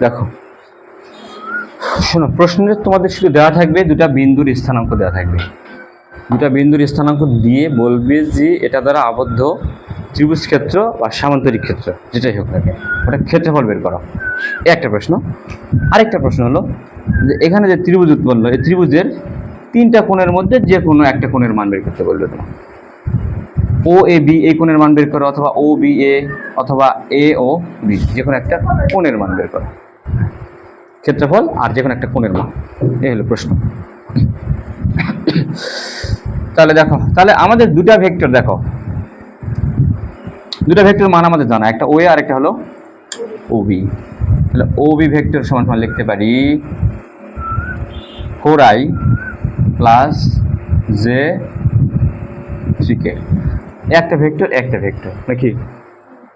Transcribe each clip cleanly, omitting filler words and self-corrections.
দেখো শোনো, প্রশ্নে তোমাদের শুধু দেওয়া থাকবে দুটা বিন্দুর স্থানাঙ্ক দেওয়া থাকবে। দুটা বিন্দুর স্থানাঙ্ক দিয়ে বলবে যে এটা দ্বারা আবদ্ধ ত্রিভুজ ক্ষেত্র বা সামান্তরিক ক্ষেত্র যেটাই হোক না, ওটা ক্ষেত্রফল বের করো। একটা প্রশ্ন। আরেকটা প্রশ্ন হলো যে এখানে যে ত্রিভুজ উৎপন্ন, এই ত্রিভুজের তিনটা কোণের মধ্যে যে কোনো একটা কোণের মান বের করতে বলবে তোমার। ও এ বি এই কোণের মান বের করো, অথবা ও বি এ, অথবা এ ও বি, যে কোনো একটা কোণের মান বের করো। ক্ষেত্রফল আর যে কোনো একটা কোণের মান, এই হলো প্রশ্ন। তাহলে দেখো, তাহলে আমাদের দুটা ভেক্টর দেখো, দুটা ভেক্টর মান আমাদের জানা, একটা ও এ আর একটা হলো ও বি। তাহলে ও বি ভেক্টর সমান সমান লিখতে পারি 4i প্লাস জে 3k। একটা ভেক্টর নাকি?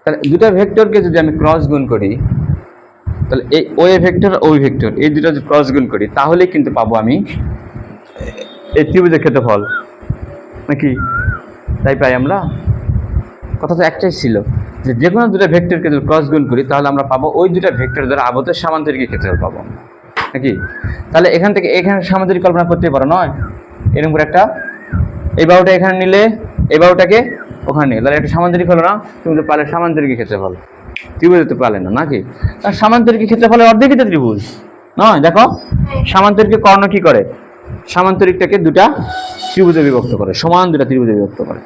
তাহলে দুটা ভেক্টরকে যদি আমি ক্রস গুণ করি, তাহলে এই ও এ ভেক্টর ও বি ভেক্টর এই দুটো যদি ক্রস গুণ করি, তাহলে কিন্তু পাবো আমি এই ত্রিভুজের ক্ষেত্রফল নাকি? তাই পাই আমরা। কথা তো একটাই ছিল যে যে কোনো দুটো ভেক্টরকে যদি ক্রস গুণ করি, তাহলে আমরা পাবো ওই দুটা ভেক্টর দ্বারা আবদ্ধ সামান্তরিক ক্ষেত্রফল পাবো নাকি? তাহলে এখান থেকে এখানে সামান্তরিক কল্পনা করতে পারো নয়, এরকম করে একটা এই বাহুটা এখানে নিলে এই বাহুটাকে ওখানে নিলে, তাহলে একটা সামান্তরিক হলো না? তুমি তো পারলে সামান্তরিক ক্ষেত্রফল, ত্রিভুজ তো পারলে না নাকি? কারণ সামান্তরিক ক্ষেত্রফলের অর্ধেকই তো ত্রিভুজ নয়। দেখো সামান্তরিকের কর্ণ কি করে, সামান্তরিকটাকে দুটা ত্রিভুজে বিভক্ত করে, সমান দুটা ত্রিভুজে বিভক্ত করে।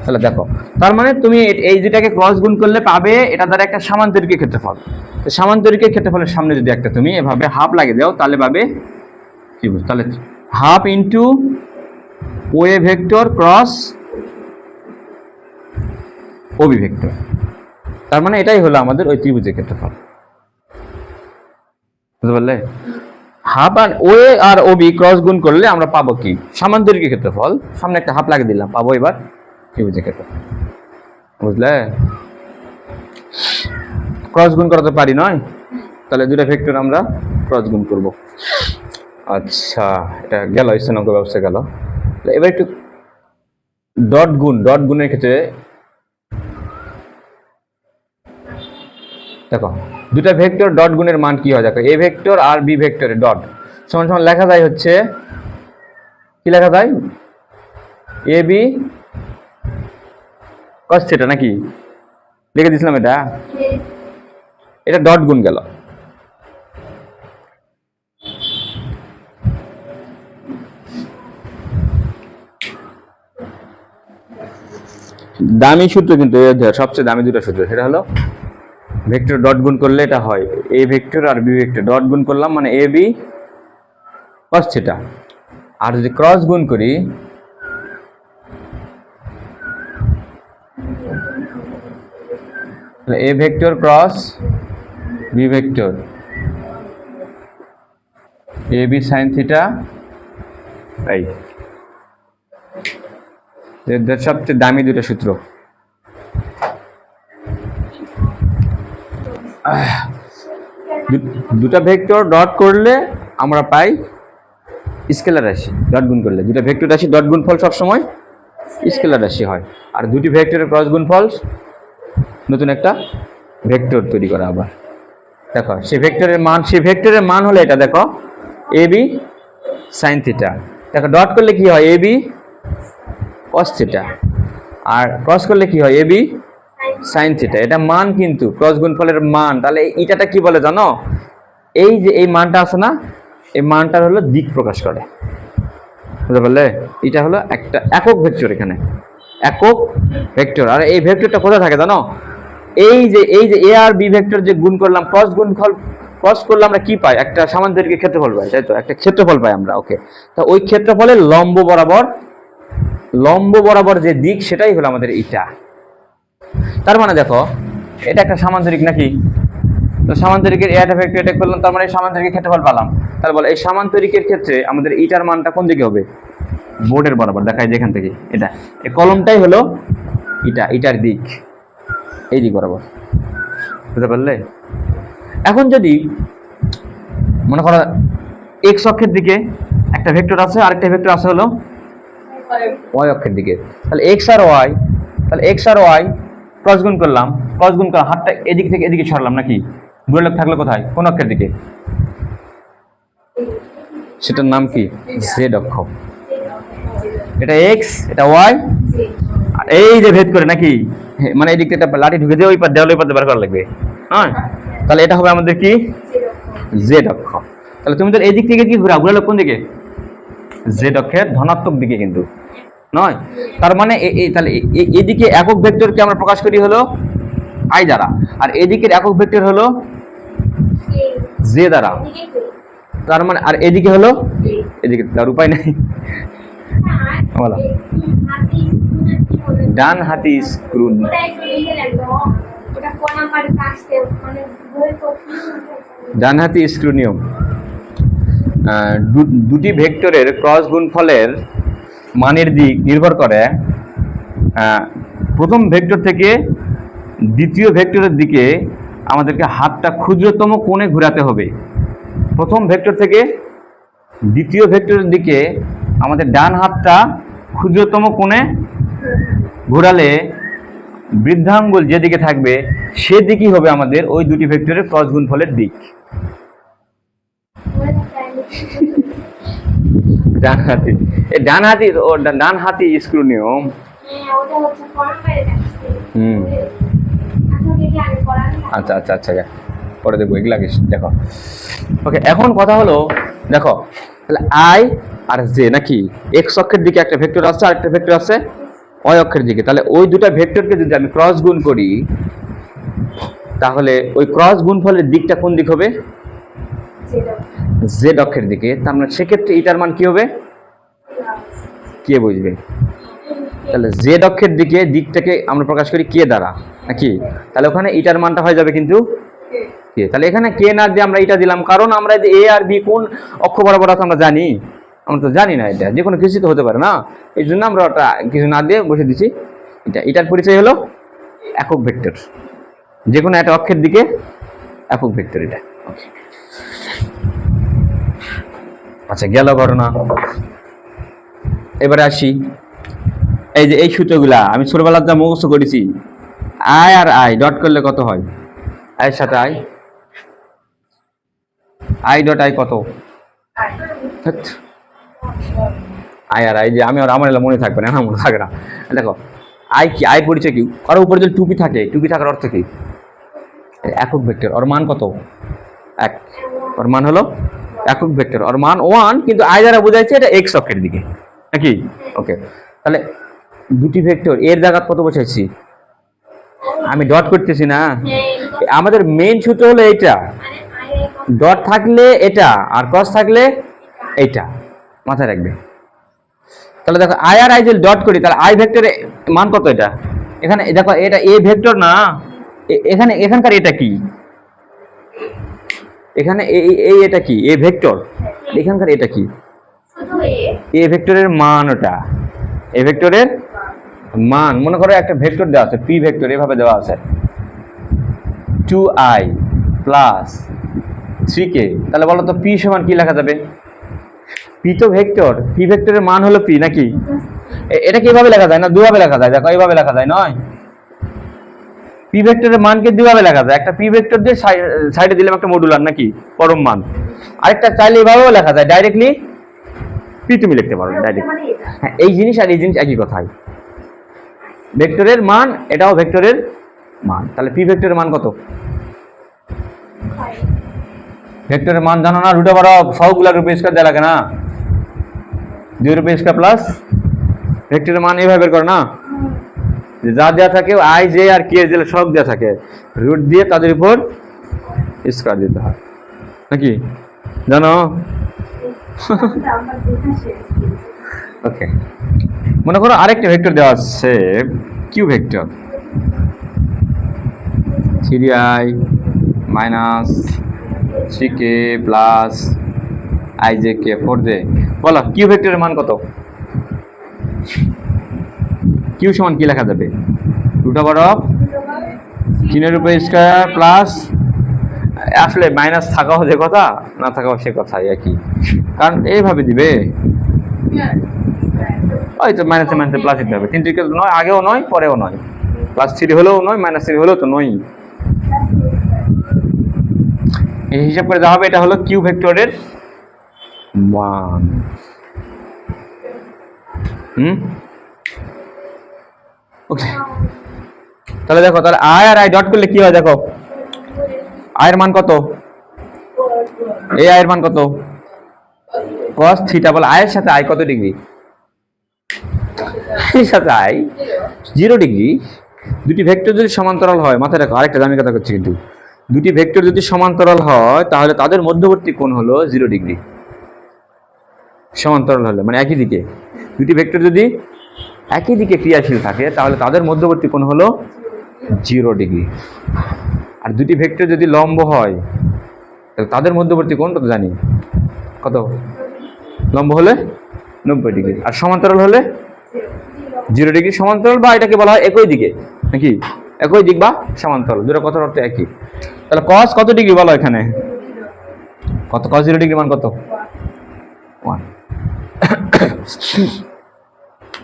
তাহলে দেখো, তার মানে তুমি এই দুটাকে ক্রস গুণ করলে পাবে এটা দ্বারা একটা সামান্তরিকের ক্ষেত্রফল। তো সামান্তরিকের ক্ষেত্রফলের সামনে যদি একটা তুমি এভাবে হাফ লাগিয়ে দাও, তাহলে পাবে ত্রিভুজ। তাহলে half into O A vector cross O B vector, তার মানে এটাই হলো আমাদের ওই ত্রিভুজের ক্ষেত্রফল। বুঝতে পারলে? হাফ আর ও এ আর ও বি ক্রস গুণ করলে আমরা পাবো কি, সামান্তরিকের ক্ষেত্রফল। সামনে একটা হাফ লাগিয়ে দিলাম, পাবো এবার ত্রিভুজের ক্ষেত্রফল। বুঝলে? ক্রস গুণ করাতে পারি নয়, তাহলে দুটা ভেক্টর আমরা ক্রস গুণ করব। আচ্ছা, এটা গেল, স্থানাঙ্ক ব্যবস্থা গেল। এবার একটু ডট গুণের ক্ষেত্রে দেখো, দুটা ভেক্টর ডট গুণের মান কি হয় দেখো, এ ভেক্টর আর বি ভেক্টরের ডট সমান সমান লেখা যায় হচ্ছে, কি লেখা যায়, এ বি কস থিটা নাকি? লিখে দিয়েছিলাম এটা, এটা ডট গুণ গেল। দামি সূত্র কিন্তু সবচেয়ে দামি দুটো সূত্র, সেটা হলো ভেক্টর ডট গুণ করলে এটা হয় এ ভেক্টর আর বি ভেক্টর ডট গুণ করলাম মানে এ বি কস থিটা। আর যদি ক্রস গুণ করি, A vector cross B vector A B sine theta, এই সবচেয়ে দামি দুটো সূত্র। দুটা ভেক্টর ডট করলে আমরা পাই স্কেলার রাশি, ডট গুণ করলে দুটা ভেক্টর রাশি ডট গুণফল সবসময় স্কেলার রাশি হয়। আর দুটি ভেক্টরের ক্রস গুণফল নতুন একটা ভেক্টর তৈরি করা। আবার দেখো সেই ভেক্টরের মান হলো এটা, দেখো এ বি সাইন থিটা। দেখো ডট করলে কি হয়, A B cos theta, R cross করলে কি হয়, এ বি সাইন থিটা। এটা মান কিন্তু ক্রস গুণফলের মান। তাহলে এইটাটা কি বলে জানো, এই যে এই মানটা আছে না, এই মানটার হলো দিক প্রকাশ করে। বুঝতে পারলে? এটা হলো একটা একক ভেক্টর, এখানে একক ভেক্টর। আর এই ভেক্টরটা কোথায় থাকে জানো, এই যে এ আর বি ভেক্টর যে গুণ করলাম, ক্রস করলে আমরা কি পাই, একটা সামান্তরিকের ক্ষেত্রফল পাই, তাই তো? একটা ক্ষেত্রফল পাই আমরা। ওকে, তা ওই ক্ষেত্রফলের লম্ব বরাবর যে দিক, সেটাই হলো আমাদের এটা। তার মানে দেখো এটা একটা সামান্তরিক নাকি? তো সামান্তরিকের এটা ভেক্টর এটা করলাম, তার মানে সামান্তরিকের ক্ষেত্রফল পেলাম। তাহলে বলে এই সামান্তরিকের ক্ষেত্রে আমাদের ইটার মানটা কোন দিকে হবে, বোর্ডের বরাবর। দেখাই যেখান থেকে এটা, এই কলমটাই হলো ইটার দিক, এই দিক বরাবর। বুঝতে পারলে? এখন যদি মনে করো এক্স অক্ষের দিকে একটা ভেক্টর আছে, আরেকটা ভেক্টর আছে হলো ওয়াই অক্ষের দিকে, তাহলে এক্স আর ওয়াই ক্রস গুণ করলাম, হাতটা এদিক থেকে এদিকে সরালাম নাকি? গুণালেখ থাকলো কোথায়, কোন অক্ষের দিকে? সেটার নাম কি? জেড অক্ষ। এটা এক্স, এটা ওয়াই, আর এই যে ভেদ করে নাকি, মানে এই দিকটা একটা লাঠি ঢুকে দিয়ে ওই পার দেওয়াল ওই পার বার করা লাগবে, হ্যাঁ, তাহলে এটা হবে আমাদের কি? জেড অক্ষ। তাহলে তুমি তো এই দিক থেকে কি ঘোরা, ঘুরালো কোন দিকে? জেড অক্ষের ধনাত্মক দিকে কিন্তু নয়। তার মানে তাহলে এদিকে একক ভেক্টরকে আমরা প্রকাশ করি হলো আই দ্বারা, আর এদিকের একক ভেক্টর হলো জে দ্বারা। তার মানে আর এদিকে হলো এদিকে, তার উপায় নেই। বলো, ডান হাতি স্ক্রু, ডান হাতি স্ক্রু নিয়ম। দুটি ভেক্টরের ক্রস গুণফলের মানের দিক নির্ভর করে প্রথম ভেক্টর থেকে দ্বিতীয় ভেক্টরের দিকে আমাদেরকে হাতটা ক্ষুদ্রতম কোণে ঘোরাতে হবে। প্রথম ভেক্টর থেকে দ্বিতীয় ভেক্টরের দিকে আমাদের ডান হাতটা ক্ষুদ্রতম কোণে ঘোরালে বৃদ্ধাঙ্গুল যেদিকে থাকবে সেদিকই হবে আমাদের ওই দুটি ভেক্টরের ক্রস গুণফলের দিক। ডান হাতি, এই ডান হাতি ও ডান হাতি স্ক্রু নিয়ম। আচ্ছা আচ্ছা আচ্ছা, পরে দেখবো এগুলা দেখো। ওকে, এখন কথা হলো দেখো, তাহলে আই আর জে নাকি এক্স অক্ষের দিকে একটা ভেক্টর আছে আর একটা ভেক্টর আছে ওয়াই অক্ষের দিকে। তাহলে ওই দুটা ভেক্টরকে যদি আমি ক্রস গুণ করি তাহলে ওই ক্রস গুণফলের দিকটা কোন দিক হবে? জেড অক্ষের দিকে। তার মানে সেক্ষেত্রে এটার মান কি হবে? কে বুঝবে? তাহলে জেড অক্ষের দিকে দিকটাকে আমরা প্রকাশ করি কে দ্বারা নাকি, তাহলে ওখানে এটার মানটা হয়ে যাবে কিন্তু কে। তাহলে এখানে কে না দিয়ে আমরা এটা দিলাম, কারণ আমরা যে এ আর বি কোন অক্ষ বরাবর আছে আমরা জানি, আমরা তো জানি না, এটা যে কোনো কিছু তো হতে পারে না, এই জন্য আমরা ওটা কিছু না দিয়ে বসে দিচ্ছি এটা। এটার পরিচয় হলো একক ভেক্টর, যে কোনো একটা অক্ষের দিকে একক ভেক্টর এটা। ওকে, আচ্ছা গেল ঘটনা। এবারে আসি, এই যে এই সূত্রগুলা আমি ছোটবেলার যা মুখস্থ করেছি, আই আর আই ডট করলে কত হয়? আই এর সাথে আই, আই ডট আই কত? আই আর আই যে আমি আর আমার মনে থাকবে না, মনে থাকবে না। দেখো আই কি, আই পরিচয় কি, ওর উপরে যদি টুপি থাকে, টুপি থাকার অর্থ কি? একক ভেক্টর, ওর মান কত? এক, ওর মান হলো একক ভেক্টর, ওর মান 1, কিন্তু আই দ্বারা বোঝাইছে এটা এক্স অক্ষের দিকে নাকি। ওকে, তাহলে দুটি ভেক্টর এর জায়গা কত বসাইছি, আমি ডট করতেছি না, আমাদের মেইন সূত্র হলো এইটা, ডট থাকলে এটা আর ক্রস থাকলে এইটা, মাথায় রাখবে। তাহলে দেখো আই আর আই যদি ডট করি তাহলে আই ভেক্টরের মান কত? এটা এখানে দেখো, এটা এ ভেক্টর না, এখানে এখানকার এটা কি, এখানে এই এটা কি এ ভেক্টর, এখানকার এটা কি এ ভেক্টরের মান, ওটা এ ভেক্টরের মান। মনে করো একটা ভেক্টর দেওয়া আছে পি ভেক্টর, এভাবে দেওয়া আছে 2i প্লাস 3k, তাহলে বলো তো পি সমান কি লেখা যাবে? পি তো ভেক্টর, পি ভেক্টরের মান হলো পি নাকি, এটা কিভাবে লেখা যায়? না দুভাবে লেখা যায়, দেখো এইভাবে লেখা যায় নয়, পি ভেক্টরের মানকে দুভাবে লেখা যায়, একটা পি ভেক্টর দিয়ে সাইডে দিলাম একটা মডুলার নাকি পরম মান, আরেকটা চাইলে এইভাবেও লেখা যায় ডাইরেক্টলি পি, তুমি লিখতে পারো ডাইরেক্ট। হ্যাঁ, এই জিনিস আর এই জিনিস একই কথাই, ভেক্টরের মান এটাও ভেক্টরের মান। তাহলে পি ভেক্টরের মান কত? ভেক্টরের মান জানো না, রুট ওভার অফ সবগুলা রূপে স্কয়ার দেওয়া লাগে না, 2 রূপে স্কয়ার প্লাস ভেক্টরের মান এইভাবে বের করো না, যা দেওয়া থাকে আই জে আর কে জে সব দেওয়া থাকে, রুট দিয়ে তাদের উপর স্কয়ার দিতে হয় নাকি, জানো? ওকে, মনে করো আরেকটা ভেক্টর দেওয়া আছে q vector 3i minus 3k plus ijk 4j, বলো কিউ ভেক্টরের মান কত? কিউ সমান কি লেখা যাবে? রুট ওভার অফ 3 এর উপর স্কয়ার প্লাস, আসলে মাইনাস থাকাও যে কথা না থাকাও সে কথাই একই, কারণ এইভাবে দিবে ওই তো মাইনাসে মাইনাসে প্লাস দিতে হবে, 3 নয়, আগেও নয় পরেও নয়, প্লাস 3 হলেও নয় মাইনাস 3 হলেও তো নয়। এই হিসাব করে যা হবে এটা হলো কিউ ভেক্টরের মান। ওকে, তাহলে দেখো, তাহলে আই আর আই ডট করলে কি হয় দেখো, আই এর মান কত, এই আই এর মান কত cos থিটা, বলে আই এর সাথে আই কত ডিগ্রি, এর সাথে আই 0 ডিগ্রি। দুটি ভেক্টর যদি সমান্তরাল হয়, মাথায় রাখো আরেকটা দামি কথা করছি কিন্তু, দুটি ভেক্টর যদি সমান্তরাল হয় তাহলে তাদের মধ্যবর্তী কোণ হলো 0 ডিগ্রি। সমান্তরাল হলে মানে একই দিকে, দুটি ভেক্টর যদি একই দিকে ক্রিয়াশীল থাকে তাহলে তাদের মধ্যবর্তী কোণ হলো 0 ডিগ্রি। আর দুটি ভেক্টর যদি লম্ব হয় তাহলে তাদের মধ্যবর্তী কোণ কত জানি, কত, লম্ব হলে 90 ডিগ্রি আর সমান্তরাল হলে 0 ডিগ্রি। সমান্তরাল বা এটাকে বলা হয় একই দিকে, নাকি একই দিক বা সমান্তরাল, দুটো কথার অর্থ একই। তাহলে cos কত ডিগ্রি বলো এখানে, কত, cos 0 ডিগ্রি মান কত, 1।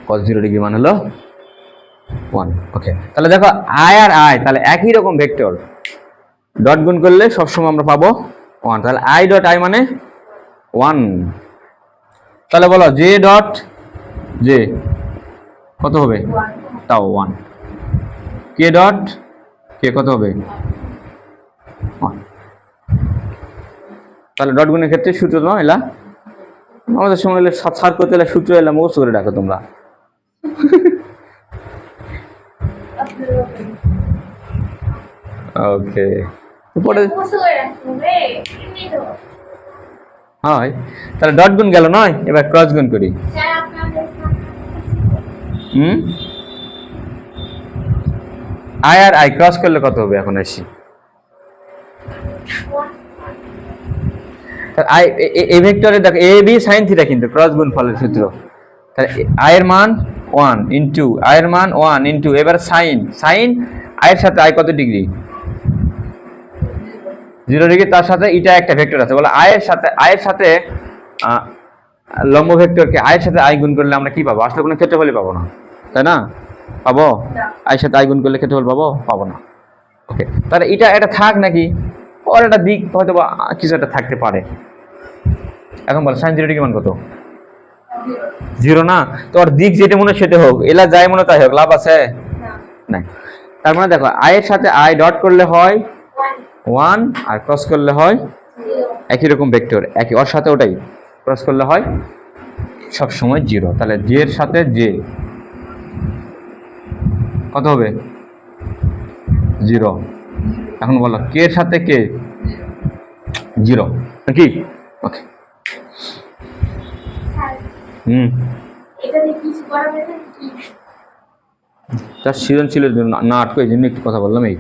cos 0 ডিগ্রি মান হলো 1। ওকে, তাহলে দেখো আই আর আই তাহলে একই রকম ভেক্টর, ডট গুণ করলে সবসময় আমরা পাবো 1। তাহলে আই ডট আই মানে 1। তাহলে বলো জে ডট জে কত হবে, তাও 1। কে ডট কে কত হবে, 1। তাহলে ডট গুণের ক্ষেত্রে সূত্র নাও এলা, আমাদের সময় এলে সার করতে এলে সূত্র এলাম মুখস্থ করে ডাকো তোমরা। ওকে, পরে হয় তাহলে ডট গুণ গেল নয়, এবার ক্রস গুণ করি। আই আর আই ক্রস করলে কত হবে এখন আসি, আই এ ভেক্টরে দেখো এ বি সাইন থিটা কিন্তু ক্রস গুণ ফলের সূত্র। তাহলে আই এর মান 1 ইনটু আই এর মান 1 ইনটু এবার সাইন, সাইন আই এর সাথে আই কত ডিগ্রি, 0 ডিগ্রি। তার সাথে এটা একটা ভেক্টর আছে, বলে আই এর সাথে লম্ব ভেক্টরকে আই এর সাথে আই গুণ করলে আমরা কি পাবো, আসলে কোনো ক্ষেত্রফলই পাবো না, তাই না? পাবো, আই এর সাথে আই গুণ করলে ক্ষেত্রফল পাবো, পাবো না। ওকে, তাহলে এটা একটা থাক নাকি, ওর একটা দিক হয়তো বা কিছু একটা থাকতে পারে। এখন বল সাইন 0 ডিগ্রি মান কত, 0 না, তো ওর দিক যেটা মনে সেটা হোক, এলা যাই মনে তাই হোক, লাভ আছে না। তার মানে দেখো আই এর সাথে আই ডট করলে হয় 1 আর ক্রস করলে হয় একই রকম ভেক্টর, একই, ওর সাথে ওটাই ক্রস করলে হয় সব সময় 0। তাহলে জে এর সাথে জে কত হবে, 0। এখন বলো কে এর সাথে কে, 0 নাকি? ওকে, তার সৃজনশীলের জন্য না আটকে, এই জন্য একটু কথা বললাম। এই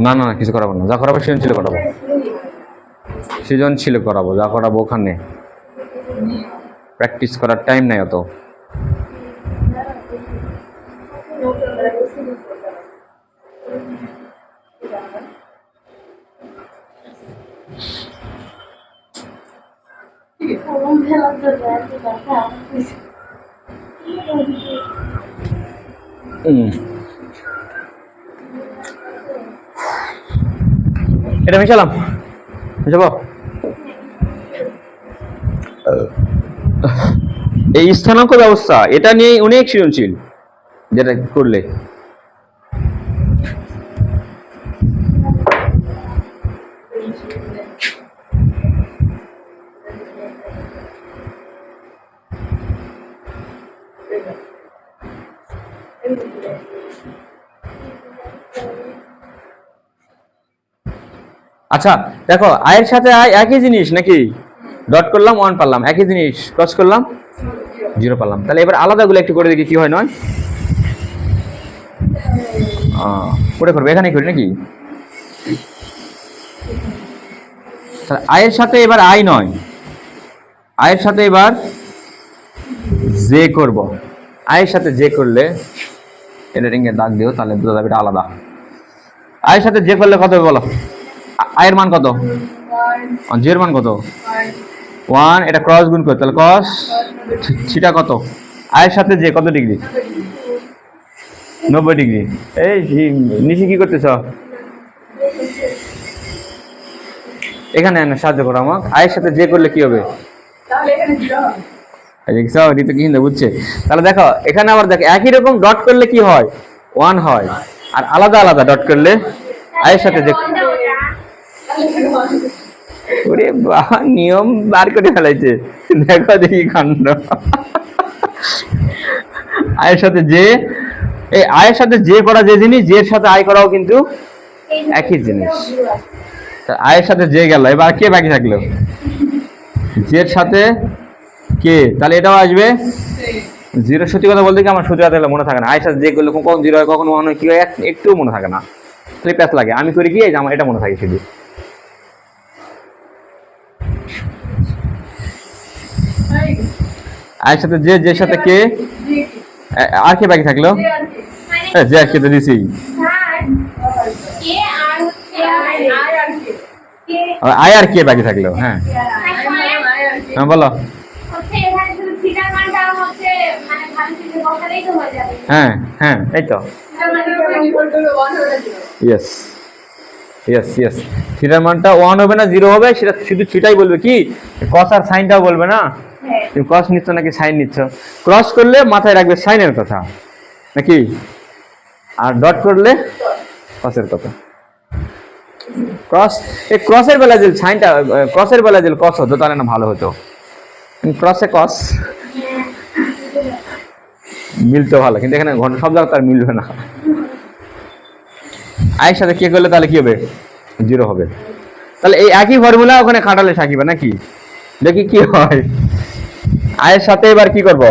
না না কিছু করাবো না, যা করাবো সৃজনশীল করাবো, সৃজনশীল করাবো, যা করাবো ওখানে, প্র্যাকটিস করার টাইম নাই অত। এটা মিশালাম, মিশাবো। এই স্থানাঙ্ক ব্যবস্থা এটা নিয়ে অনেক সৃজনশীল, যেটা করলে আচ্ছা দেখো আয়ের সাথে আয় একই জিনিস নাকি, ডট করলাম 1 পারলাম, একই জিনিস ক্রস করলাম 0 পারলাম। তাহলে এবার আলাদাগুলো একটু করে দেখি কি হয়, নয় করে করবো, এখানেই করি নাকি। আয়ের সাথে এবার আই নয়, আয়ের সাথে এবার জে করব, আয়ের সাথে জে করলে এটা রিংয়ে দাগ দিও, তাহলে বোঝা যাবে এটা আলাদা। আয়ের সাথে জে করলে কত হবে বলো, আয়ের মান কত, জের মান কত 1, এটা ক্রস গুণ করতে, তাহলে cos থিটা কত, আয়ের সাথে জে কত ডিগ্রি, 90 ডিগ্রি। এই নিচে কি করতেছ, এখানে সাহায্য করো আমাকে, আয়ের সাথে যে করলে কি হবে? তাহলে এখানে 0 হবে। ঋতু কি হিন্দু বুঝছে? তাহলে দেখো এখানে আবার দেখো একই রকম ডট করলে কি হয়? 1 হয়, আর আলাদা আলাদা ডট করলে আয়ের সাথে যে, ওরে বাবা নিয়ম বার করে ফেলাইছে, দেখো দেখি কাণ্ড। আয়ের সাথে যে, এই আয়ের সাথে যে করা যে জিনিস, জের সাথে আয় করাও কিন্তু একই জিনিস। আয়ের সাথে যে গেল, এবার কে বাকি থাকলো? জের সাথে কে, তাহলে এটাও আসবে 0। সত্যি কথা বলতে কি আমার সূত্রটা তাহলে মনে থাকে না, আয়ের সাথে যে করলে কখন 0 হয় কখনো 1 হয়, কি হয় একটু মনে থাকে না, তাহলে প্যাচ লাগে। আমি করি কি, এই যে আমার এটা মনে থাকে শুধু। আয়ের সাথে যে, জের সাথে কে, আর কে বাকি থাকলো? যে আর কে তো দিছি, আয় আর কে বাকি থাকলো। হ্যাঁ হ্যাঁ বলো। হ্যাঁ হ্যাঁ এই তো, ইয়েস ইয়েস ইয়েস, থিটার মানটা 1 হবে না 0 হবে, সেটা শুধু থিটাই বলবে, কি কস আর সাইনটাও বলবে না। তুমি ক্রস নিচ্ছ নাকি সাইন নিচ্ছ? ক্রস করলে মাথায় রাখবে সাইনের কথা নাকি, আর ডট করলে কসের কথা। ক্রস, এই ক্রসের বেলায় যদি সাইনটা, ক্রসের বেলায় যদি কস হতো তাহলে না ভালো হতো, ক্রসে কস মিলতো ভালো, কিন্তু এখানে ঘন সব জায়গায় তার মিলবে না। আয়ের সাথে কে করলে তাহলে কি হবে? 0 হবে। তাহলে এই একই ফর্মুলা ওখানে খাটালে সাকিবা নাকি, দেখি কি হয়। আয়ের সাথে এবার কি করব?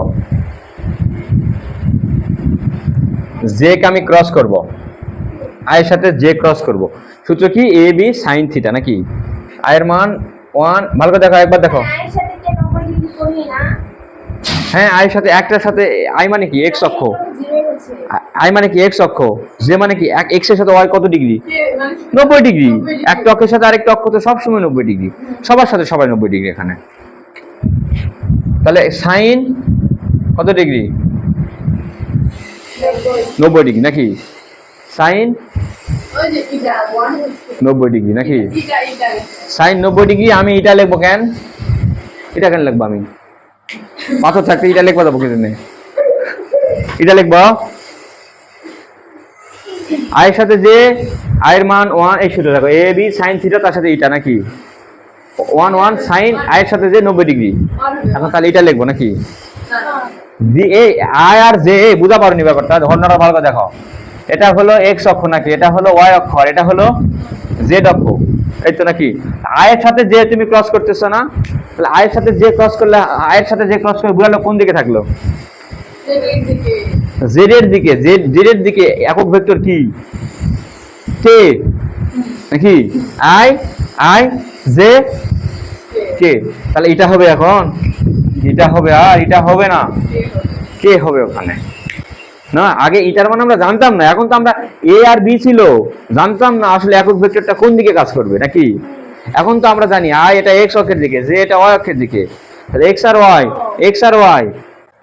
জে কে আমি ক্রস করব, আয়ের সাথে জে ক্রস করব। সূত্র কি? এ বি সাইন থিটা নাকি। আয়ের মান 1, ভালো করে দেখো একবার দেখো। হ্যাঁ আয়ের সাথে একটার সাথে, আই মানে কি এক্স অক্ষ, আই মানে কি এক্স অক্ষ, জে মানে কি এক্স এর সাথে ওয়াই কত ডিগ্রি? 90 ডিগ্রি। একটা অক্ষের সাথে আরেকটা অক্ষ তো সবসময় 90 ডিগ্রি, সবার সাথে সবাই 90 ডিগ্রি এখানে। তাহলে সাইন কত ডিগ্রি? 90 ডিগ্রি নাকি, সাইন 90 ডিগ্রি নাকি, সাইন 90 ডিগ্রি। আমি এটা লিখবো কেন, এটা কেন লিখবো? আমি পাথর থাকতে এটা লিখবো যাবো কিছু নেই, এটা লিখবো। আয়ের সাথে যে, আয়ের মান 1, এই সূত্র দেখো এ বি সাইন থিটা, তার সাথে এটা নাকি 1 1 সাইন, আয়ের সাথে যে 90 ডিগ্রি। এখন তাহলে এটা লিখবো নাকি, এই আয় আর জে, বুঝা পারোনি ব্যাপারটা, ধর্ণাটা ভালো করে দেখো। এটা হলো এক্স অক্ষ নাকি, এটা হলো ওয়াই অক্ষ, আর এটা হলো জেড অক্ষ, এই তো নাকি। আয়ের সাথে যে তুমি ক্রস করতেছো না, তাহলে আয়ের সাথে যে ক্রস করলে, আয়ের সাথে যে ক্রস করে বুঝালো কোন দিকে থাকলো? জেড এর দিকে। জেড এর দিকে একক ভেক্টর কি? কে নাকি, আই আই জে কে। তাহলে এটা হবে, এখন এটা হবে আর এটা হবে না, কে হবে ওখানে না। আগে এটার মানে আমরা জানতাম না, এখন তো আমরা এ আর বি ছিল, জানতাম না আসলে একক ভেক্টরটা কোন দিকে কাজ করবে নাকি। এখন তো আমরা জানি আই এটা এক্স অক্ষের দিকে, জে এটা ওয়াই অক্ষের দিকে, তাহলে এক্স আর ওয়াই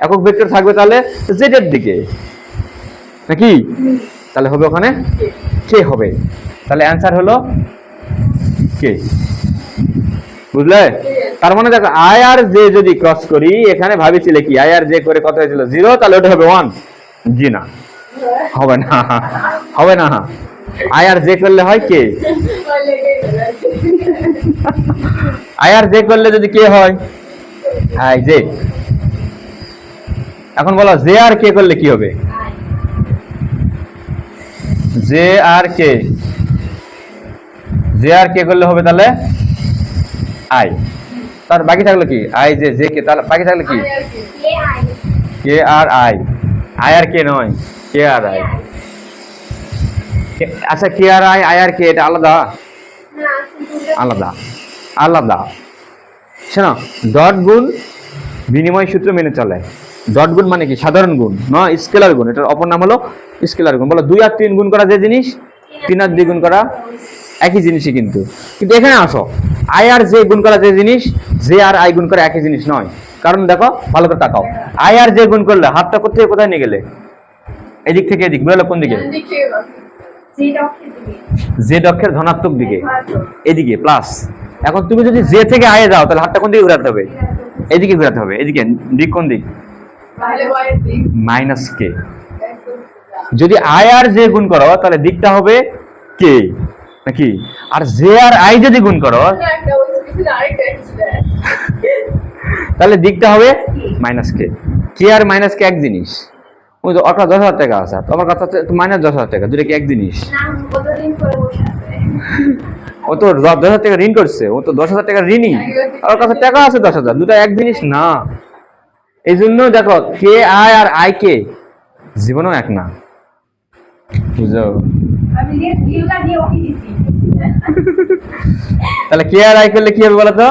একক ভেক্টর থাকবে তাহলে জেড এর দিকে নাকি, তাহলে হবে ওখানে কে হবে। তাহলে অ্যান্সার হলো কে, বুঝলে? তার মানে দেখো আই আর জে যদি ক্রস করি, এখানে ভাবিছিলে কি আই আর জে করে কত হয়েছিল? 0, তাহলে ওটা হবে 1। জি না, হবে না, হবে না। আই আর জে করলে হয় কে, আই আর জে করলে যদি কে হয়? I J. এখন বলো জে আর কে করলে কি হবে? জে আর কে, জে আর কে করলে হবে তাহলে আই, তার বাকি থাকলো কি? আই জে, জে কে, তাহলে বাকি থাকলো কি? কে আর আই, আই আর কে নয়, কে আর আই। আচ্ছা কে আর আই, আই আর কে এটা আলাদা? আলাদা আলাদা। শোনো, ডট গুণ বিনিময় সূত্র মেনে চলে। ডট গুণ মানে কি? সাধারণ গুণ নয়, স্কেলার গুণ। এটার অপর নাম হলো স্কেলার গুণ। বলো 2 আর 3 গুণ করা যে জিনিস, 3 আর 2 গুণ করা একই জিনিসই, কিন্তু এখানে আসো, আই আর জে গুণ করা যে জিনিস, জে আর আই গুণ করা একই জিনিস নয়। কারণ দেখো ভালো করে তাকাও, আই আর জে গুণ করলে হাতটা কোথায় কোথায় নিয়ে গেলে? এদিক থেকে এদিক, বুঝলো কোন দিকে? জেড অক্ষের ধনাত্মক দিকে, এদিকে প্লাস। এখন তুমি যদি জে থেকে আয়ে যাও তাহলে হাতটা কোন দিকে ঘোরাতে হবে? এদিকে ঘোরাতে হবে। এদিকে দিক কোন দিক? তাহলে বয়ের দিক মাইনাস কে। একদম যদি আই আর জে গুণ করো তাহলে দিকটা হবে কে নাকি? আর জে আর আই যদি গুণ করো একটা ওই কিছু আরেকটা ছিল তাহলে দিকটা হবে মাইনাস কে। কে আর মাইনাস কে এক জিনিস। ওই তো ওটা 10,000 টাকা আছে, তোমার কথা হচ্ছে মাইনাস 10,000 টাকা, দুটো কি এক জিনিস? না কতদিন করে বসে আছে ও তো 10,000 টাকা ঋণ করছে, ও তো 10,000 টাকা ঋণই, ওর কাছে টাকা আছে 10,000, দুটো এক জিনিস না। এই জন্য দেখো কে আই আর আই কে জীবনও এক না, বুঝো? আমি যে ভিউটা দিয়ে ওকে দিছি তাহলে কে আর আই করলে কি হবে বলো তো?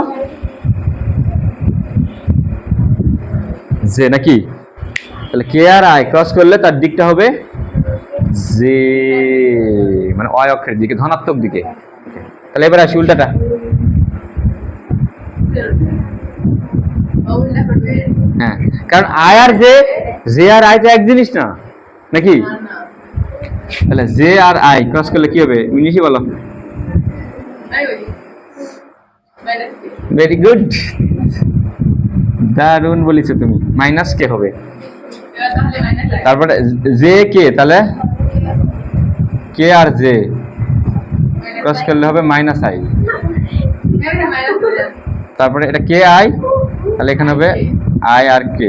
জে নাকি? তাহলে কে আর আই ক্রস করলে তার দিকটা হবে জে, মানে অয় অক্ষরের দিকে, ধনাত্মক দিকে। তাহলে এবার আসি উল্টাটা। ওগুলা করবে হ্যাঁ, কারণ আই আর জে, জে আর আই তো এক জিনিস না নাকি? না না তাহলে জে আর আই ক্রস করলে কি হবে ইংলিশে বলো? আই বলি মাইনাস কি ভেরি গুড, দারুণ বলেছো তুমি। মাইনাস কে হবে, তাহলে মাইনাস লাগে তারপরে জে কে, তাহলে কে আর জে ক্রস করলে হবে মাইনাস আই। এটা মাইনাস হয়ে যাবে তারপরে এটা কে আই, তাহলে এখানে হবে আই আর কে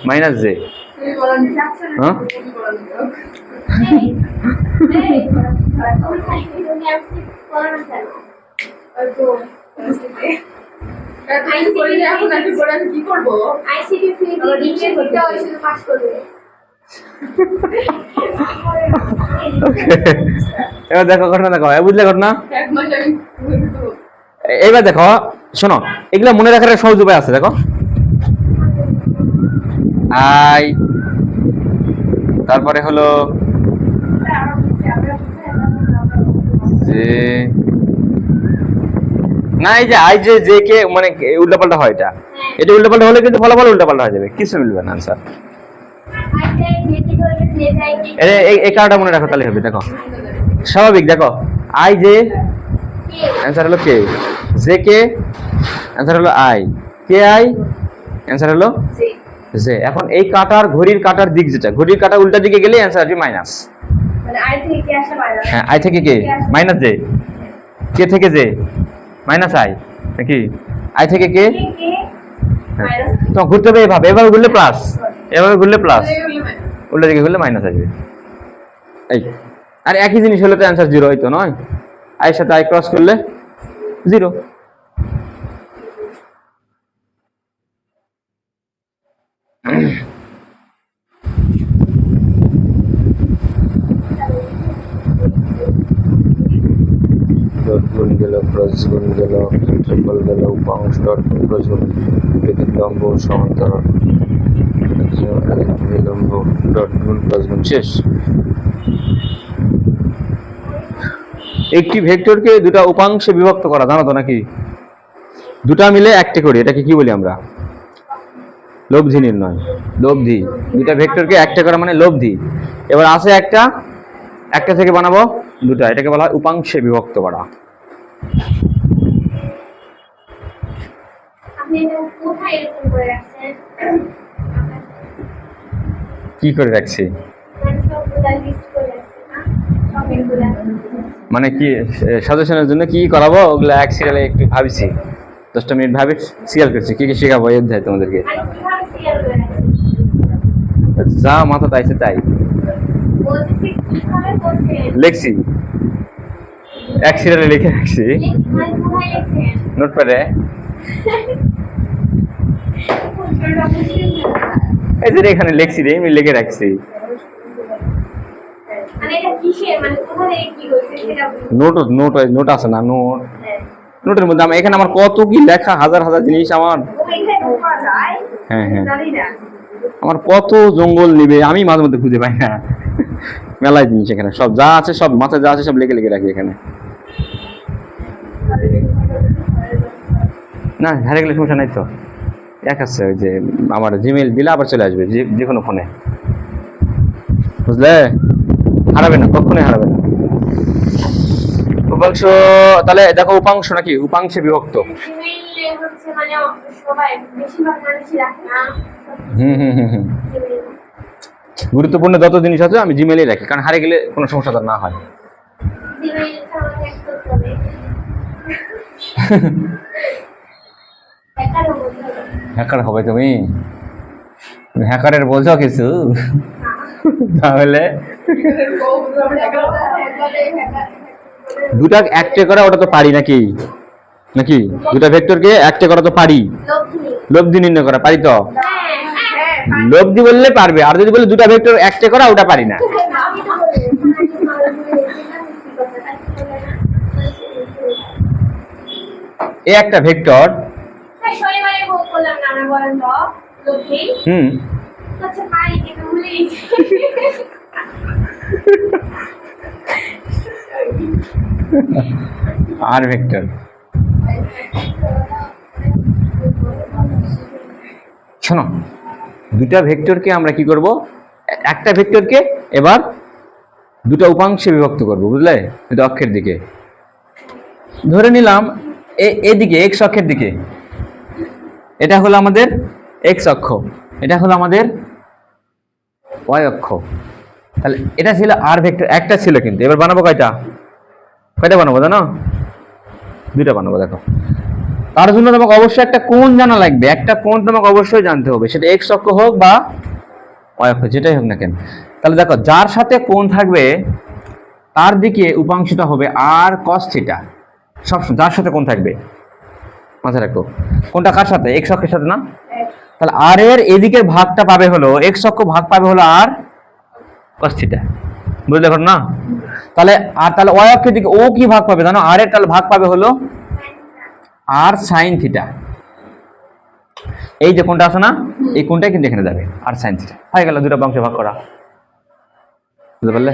মাইনাস জে। তুমি বলো নি যাচ্ছে না হ্যাঁ? তুমি বলো নি আমি করি না এখন আমি পড়ে আমি কি করব আইসিটি ফ্রি দিয়ে দিতে হয় শুধু পাস করবে ওকে, এবার দেখো ঘটনা, দেখো বুঝলে ঘটনা? এক মাস আমি এইবার দেখো শোনো, এগুলা মনে রাখার একটা সহজ উপায় আছে। দেখো আই, তারপরে হলো যে, না এই যে আই যে জে কে মানে উল্টাপাল্টা হয়, এটা উল্টাপাল্টা হলে কিন্তু ফলাফল উল্টাপাল্টা হয়ে যাবে, কিছু মিলবে না আনসার। এই কারণটা মনে রাখো তাহলে হবে। দেখো স্বাভাবিক, দেখো আই জে অ্যান্সার হলো কে, জে কে অ্যান্সার হলো আই, কে আই অ্যান্সার হলো জে। এখন এই কাটার ঘড়ির কাটার দিক যেটা, ঘড়ির কাটা উল্টা দিকে গেলে অ্যান্সার আসবে মাইনাস। মানে আই থেকে কি আসে মাইনাস হ্যাঁ, আই থেকে কে মাইনাস জে, কে থেকে জে মাইনাস আই নাকি? আই থেকে কে, কে মাইনাস তো ঘুরতে হবে এভাবে, এভাবে ঘুরলে প্লাস, এভাবে ঘুরলে প্লাস, উল্টা দিকে ঘুরলে মাইনাস আসবে। এই আর একই জিনিস হলে তো অ্যান্সার জিরো হইতো নয়, আইয়ের সাথে আই ক্রস করলে জিরো। ডট গুণ গেল, ক্রস গুণ গেল, ট্রিপল গেল, উপাংশ ডট ক্রস গুণ, লম্ব সমান্তরাল বিলম্ব ডট গুণ ক্রস গুণ, শেষ। একটি ভেক্টরকে দুটা উপাংশে বিভক্ত করা জানো তো নাকি? দুটা মিলে একটা করি, এটাকে কি বলি আমরা? লব্ধি নির্ণয়, লব্ধি। দুটা ভেক্টরকে একটা করা মানে লব্ধি। এবার আছে একটা থেকে বানাবো দুটা, এটাকে বলা হয় উপাংশে বিভক্ত করা। আপনি এটা কোথায় এরকম করে রাখছেন কি করে রাখছি মানে সবগুলা লিস্ট করে রাখছেন না সবগুলা মানে কি সাজেশনের জন্য কি করাবো ওগুলা এক সিরিয়ালে একটু ভাবছি, 10টা মিনিট ভাবি সিরিয়াল করছি কি কি শেখাবো এই অধ্যায় তোমাদেরকে। মানে কিভাবে সিরিয়াল করে রাখছেন যা মাথা তাইছে তাই বলতেছি কিভাবে করছেন লিখছি, এক সিরিয়ালে লিখে রাখছি মানে কোথায় লিখছেন নোটপ্যাডে। কোনটা বুঝছেন এই যে এখানে লিখছি রে, আমি লিখে রাখছি। মানে এটা কিসের মানে কোথায় কি করছেন সেটা নোট আছে না, হ্যাঁ নোটের মধ্যে এখানে আমার কত কি লেখা, হাজার হাজার জিনিস আমার। ওইখানে ঢোকা যায় হ্যাঁ হ্যাঁ, জানি না আমার কত জঙ্গল নিবে আমি মাঝে মধ্যে খুঁজে পাই না। মেলায় জিনিস এখানে সব যা আছে, সব মাথায় যা আছে সব লিখে লিখে রাখি এখানে। না হারে গেলে সমস্যা নাই তো, এক আছে ওই যে আমার জিমেইল দিলে আবার চলে আসবে যে কোনো ফোনে, বুঝলে? হারাবে না, কখনোই হারাবে না। উপাংশ, তাহলে দেখো উপাংশ নাকি উপাংশে বিভক্ত। জিমেইলে হচ্ছে মানে সবাই বেশিরভাগ মানুষই রাখে না। হুম হুম হুম হুম জিমেইল। গুরুত্বপূর্ণ যত জিনিস আছে আমি জিমেইলেই রাখি, কারণ হারিয়ে গেলে কোনো সমস্যা তার না হয়। জিমেইল আমাকে এক করতে হবে। একার বলতে হবে। হ্যাকার হবে তুমি? হ্যাকারের বলছো কিছু? তাহলে দুটা একটা করা ওটা তো পারি নাকি, নাকি দুটা ভেক্টরকে একটা করা তো পারি, লক্ষ্মী। লব্ধি নির্ণয় করা পারি তো। হ্যাঁ। লব্ধি বললে পারবে, আর যদি বলে দুটা ভেক্টর একটা করা ওটা পারি না। আমি তো বলবো। এ একটা ভেক্টর, শনিবারে ভোগ করলাম না আমরা, বলেন তো লক্ষ্মী হুম আচ্ছা পারি কিন্তু ভুলে গেছি। আর ভেক্টর শোনো, দুটা ভেক্টরকে আমরা কি করব, একটা ভেক্টরকে এবার দুটা উপাংশে বিভক্ত করব, বুঝলে, দুটো অক্ষের দিকে। ধরে নিলাম এদিকে এক্স অক্ষের দিকে, এটা হলো আমাদের এক্স অক্ষ, এটা হলো আমাদের ওয়াই অক্ষ। তাহলে এটা ছিল আর ভেক্টর, একটা ছিল, কিন্তু এবার বানাবো কয়টা, কয়টা বানাবো জানো? দুইটা বানাবো। দেখো, তার জন্য তোমাকে অবশ্যই একটা কোণ জানা লাগবে, একটা কোণ তোমাকে অবশ্যই জানতে হবে, সেটা এক্স অক্ষ হোক বা ওয়াই অক্ষ, যেটাই হোক না কেন। তাহলে দেখো, যার সাথে কোণ থাকবে তার দিকে উপাংশটা হবে আর কস থিটা। সব যার সাথে কোণ থাকবে মাথায় রাখো, কোনটা কার সাথে, এক্স অক্ষের সাথে না। তাহলে আর এর এদিকের ভাগটা পাবে হলো এক্স অক্ষ, ভাগ পাবে হলো আর কস থিটা, বুঝলে এখন না? তাহলে আর তাহলে ওয়াই অক্ষের দিকে ও কি ভাগ পাবে জানো, আর এর তাহলে ভাগ পাবে হলো আর সাইন থিটা। এই যে কোনটা আছে না, এই কোনটাই কিন্তু এখানে যাবে আর সাইন থিটা, হয়ে গেল দুটো অংশে ভাগ করা, বুঝতে পারলে?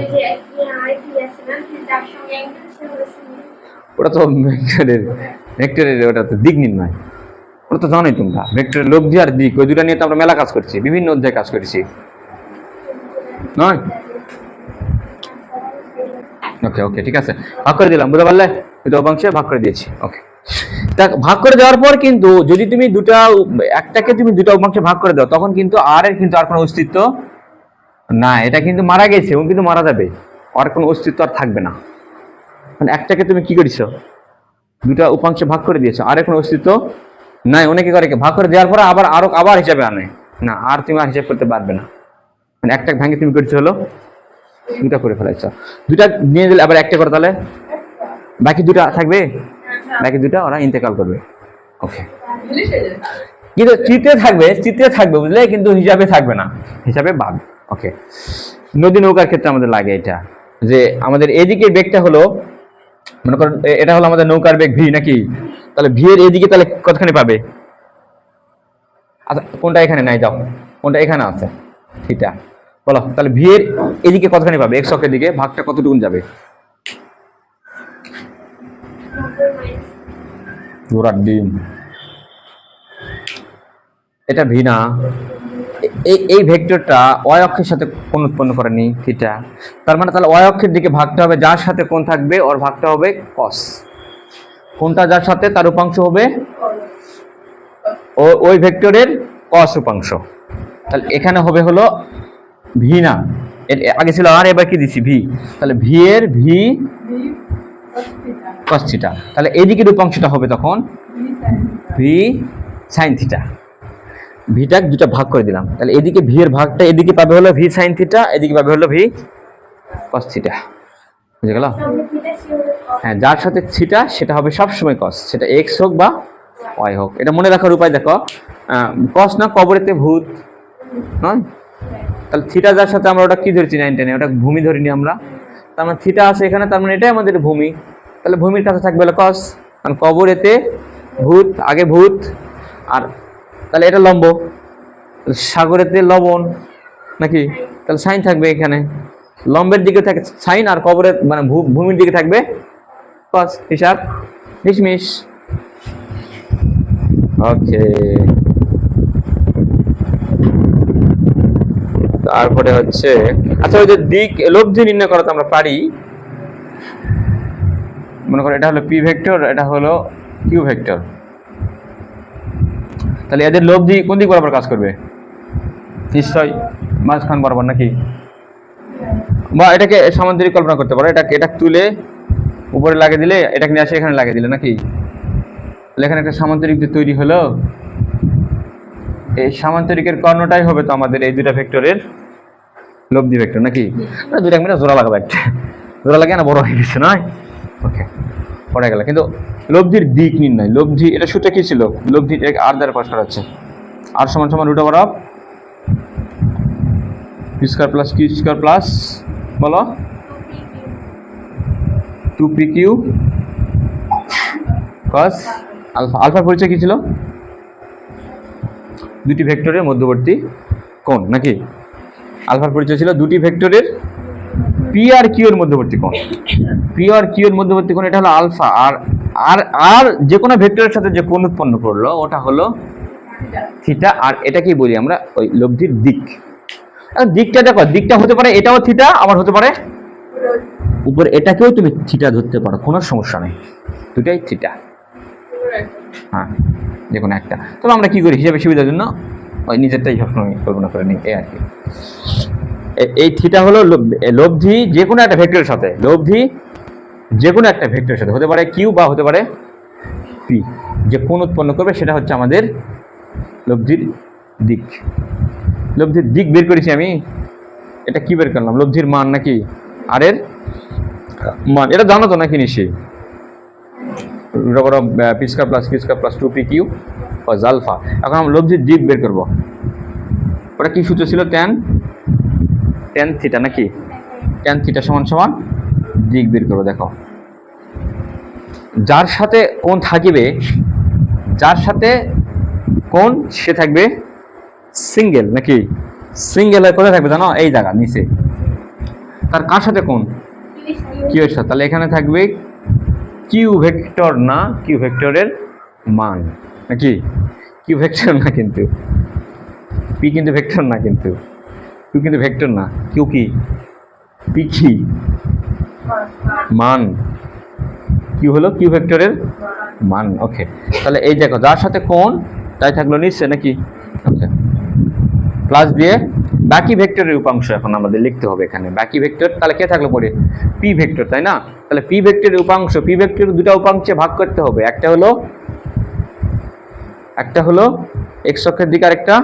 ওটা তো ভেক্টরের ওটা তো দিক নির্ণয়, ওটা তো জানোই তোমরা, ভেক্টরের লব্ধি আর দিক, ওই দুটা নিয়ে তো আমরা মেলা কাজ করছি, বিভিন্ন অধ্যায়ে কাজ করেছি, নয়? ওকে ওকে ঠিক আছে, ভাগ করে দিলাম, বুঝতে পারলে? দুটো অংশে ভাগ করে দিয়েছি। ওকে, ভাগ করে দেওয়ার পর কিন্তু যদি তুমি একটাকে তুমি দুটো অংশে ভাগ করে দাও, তখন কিন্তু আর এর কিন্তু আর কোনো অস্তিত্ব না, এটা কিন্তু মারা গেছে, ও কিন্তু মারা যাবে, আর কোনো অস্তিত্ব আর থাকবে না। মানে একটাকে তুমি কি করেছো, দুটা উপাংশে ভাগ করে দিয়েছো, আর কোনো অস্তিত্ব নাই। অনেকে করে ভাগ করে দেওয়ার পরে আবার হিসাবে আনে না, আর তুমি আর হিসাব করতে পারবে না। মানে একটা ভাঙে তুমি করছো হলো দুটা করে ফেলাইছো, দুটা নিয়ে দিলে আবার একটা করে, তাহলে বাকি দুটা থাকবে, বাকি দুটা ওরা ইন্তেকাল করবে। ওকে, কিন্তু চিত্রে থাকবে বুঝলে, কিন্তু হিসাবে থাকবে না, হিসাবে বাদ। ওকে, নদী নৌকার ক্ষেত্রে আমাদের লাগে এটা, যে আমাদের এদিকে বেগটা হলো, মনে করেন এটা হলো আমাদের নৌকার বেগ ভি নাকি, তাহলে ভি এর এদিকে তাহলে কতখানি পাবে, আচ্ছা কোনটা এখানে নাই, যাও কোনটা এখানে আছে, থিটা, বলো তাহলে ভি এর এদিকে কতখানি পাবে, এক্স অক্ষের দিকে ভাগটা কতটুকুন যাবে, ঘোড়ার ডিম, এটা ভি না, এই ভেক্টরটা ওয়াই অক্ষের সাথে কোণ উৎপন্ন করেনি থিটা, তার মানে তাহলে ওয়াই অক্ষের দিকে ভাগটা হবে, যার সাথে কোণ থাকবে ওর ভাগটা হবে কস, কোনটা যার সাথে তার উপাংশ হবে ওই ভেক্টরের কস উপাংশ। তাহলে এখানে হবে হলো ভি না, আগে ছিল আর, এবার কি দিছি ভি, তাহলে ভি এর ভি কস থিটা, তাহলে এদিকের উপাংশটা হবে তখন ভি সাইন থিটা। ভিটা দুটা ভাগ করে দিলাম, তাহলে এদিকে ভি এর ভাগটা এদিকে পাবে হলো ভি সাইন থিটা, এদিকে পাবে হলো ভি কস থিটা, বুঝে গেল? হ্যাঁ, যার সাথে থিটা সেটা হবে সবসময় কস, সেটা এক্স হোক বা ওয়াই হোক। এটা মনে রাখার উপায় দেখো, কস না কবরেতে ভূত নয়, তাহলে থিটা যার সাথে আমরা ওটা কি ধরেছি 9 10, ওটা ভূমি ধরিনি আমরা, তার মানে থিটা আছে এখানে, তার মানে এটাই আমাদের ভূমি, তাহলে ভূমির কাছে থাকবে হলো কস, কারণ কবরেতে ভূত, আগে ভূত, আর তাহলে এটা লম্ব, সাগরেতে লবণ নাকি, তাহলে সাইন থাকবে এখানে, লম্বের দিকে থাকে সাইন, আর কবরের মানে ভূমির দিকে থাকবে কস, হিসাব ডিসমিস। ওকে, তারপরে হচ্ছে আচ্ছা, ওই যে দিক লব্ধি নির্ণয় করা তো আমরা পারি, মনে করো এটা হলো পি ভেক্টর, এটা হলো কিউ ভেক্টর, তাহলে এদের লব্ধি কোন দিক বরাবর কাজ করবে? নিশ্চয় মাঝখান বরাবর নাকি? বা এটাকে সামান্তরিক কল্পনা করতে পারো, এটা তুলে উপরে লাগিয়ে দিলে, এটাকে নিয়ে আসে এখানে লাগিয়ে দিলে নাকি? তাহলে এখানে একটা সামান্তরিক যে তৈরি হলো, এই সামান্তরিকের কর্ণটাই হবে তো আমাদের এই দুটা ভেক্টরের লব্ধি ভেক্টর নাকি? দুইটা মিলে জোড়া লাগাবো, একটা জোড়া লাগে না, বড় হয়ে গেছে নয়? ওকে, পড়ে গেল। কিন্তু লব্ধির দিক নির্ণয়, লব্ধি এটা সূত্র কি ছিল? লব্ধি আর দ্বারা প্রকাশ করা হচ্ছে, আর সমান সমান root over of p square plus q square plus বলো 2pq cos আলফা। আলফার পরিচয় কি ছিল? দুটি ভেক্টরের মধ্যবর্তী কোণ নাকি? আলফার পরিচয় ছিল দুটি ভেক্টরের পি আর কিউ এর মধ্যবর্তী কোণ। পি আর কিউ এর মধ্যবর্তী কোণ এটা হলো আলফা, আর আর আর যে কোনো ভেক্টরের সাথে যে কোণ উৎপন্ন করলো ওটা হলো থিটা। আর এটাকেই বলি আমরা ওই লব্ধির দিক। দিকটা দেখো, দিকটা হতে পারে এটাও থিটা, আবার হতে পারে উপরে এটাকেও তুমি থিটা ধরতে পারো, কোনো সমস্যা নেই, দুটাই থিটা। হ্যাঁ, যে কোনো একটা। তবে আমরা কি করি হিসাবে সুবিধার জন্য ওই নিজেরটাই সবসময় কল্পনা করে নিই, এই আর কি। এই থিটা হলো লব্ধি যে কোনো একটা ভেক্টরের সাথে, লব্ধি যে কোনো একটা ভেক্টরের সাথে হতে পারে কিউ বা হতে পারে পি, যে কোণ উৎপন্ন করবে সেটা হচ্ছে আমাদের লব্ধির দিক। লব্ধির দিক বের করেছি আমি, এটা কি বের করলাম? লব্ধির মান নাকি আর এর মান, এটা জানো তো নাকি নিশ্চয়ই? Root over of p square plus q square plus 2pq cos alpha. এখন আমরা লব্ধির দিক বের করব, ওটা কি সূত্র ছিল? tan থিটা নাকি? tan থিটা সমান সমান দিক বের করবো। দেখো, যার সাথে কোণ থাকিবে, যার সাথে কোণ সে থাকবে সিঙ্গেল নাকি? সিঙ্গেল কোথায় থাকবে জানো? এই জায়গা নিচে। তার কার সাথে কোণ? কিউ এর সাথে। তাহলে এখানে থাকবে কিউ ভেক্টর, না কিউ ভেক্টরের মান নাকি? কিউ ভেক্টর না কিন্তু, পি কিন্তু ভেক্টর না, কিন্তু কিউ কিন্তু ভেক্টর না। কিউ কি? পি কি? মান। কিউ হলো কিউ ভেক্টরের মান। ওকে, তাহলে এই দেখো যার সাথে কোণ তাই থাকলো নিচে নাকি? ওকে, প্লাস দিয়ে বাকি ভেক্টরের উপাংশ এখন আমাদের লিখতে হবে এখানে। বাকি ভেক্টর তাহলে কে থাকলো পরে? পি ভেক্টর, তাই না? তাহলে পি ভেক্টরের উপাংশ, পি ভেক্টর দুটো উপাংশে ভাগ করতে হবে, একটা হলো এক্স অক্ষের দিকে আর একটা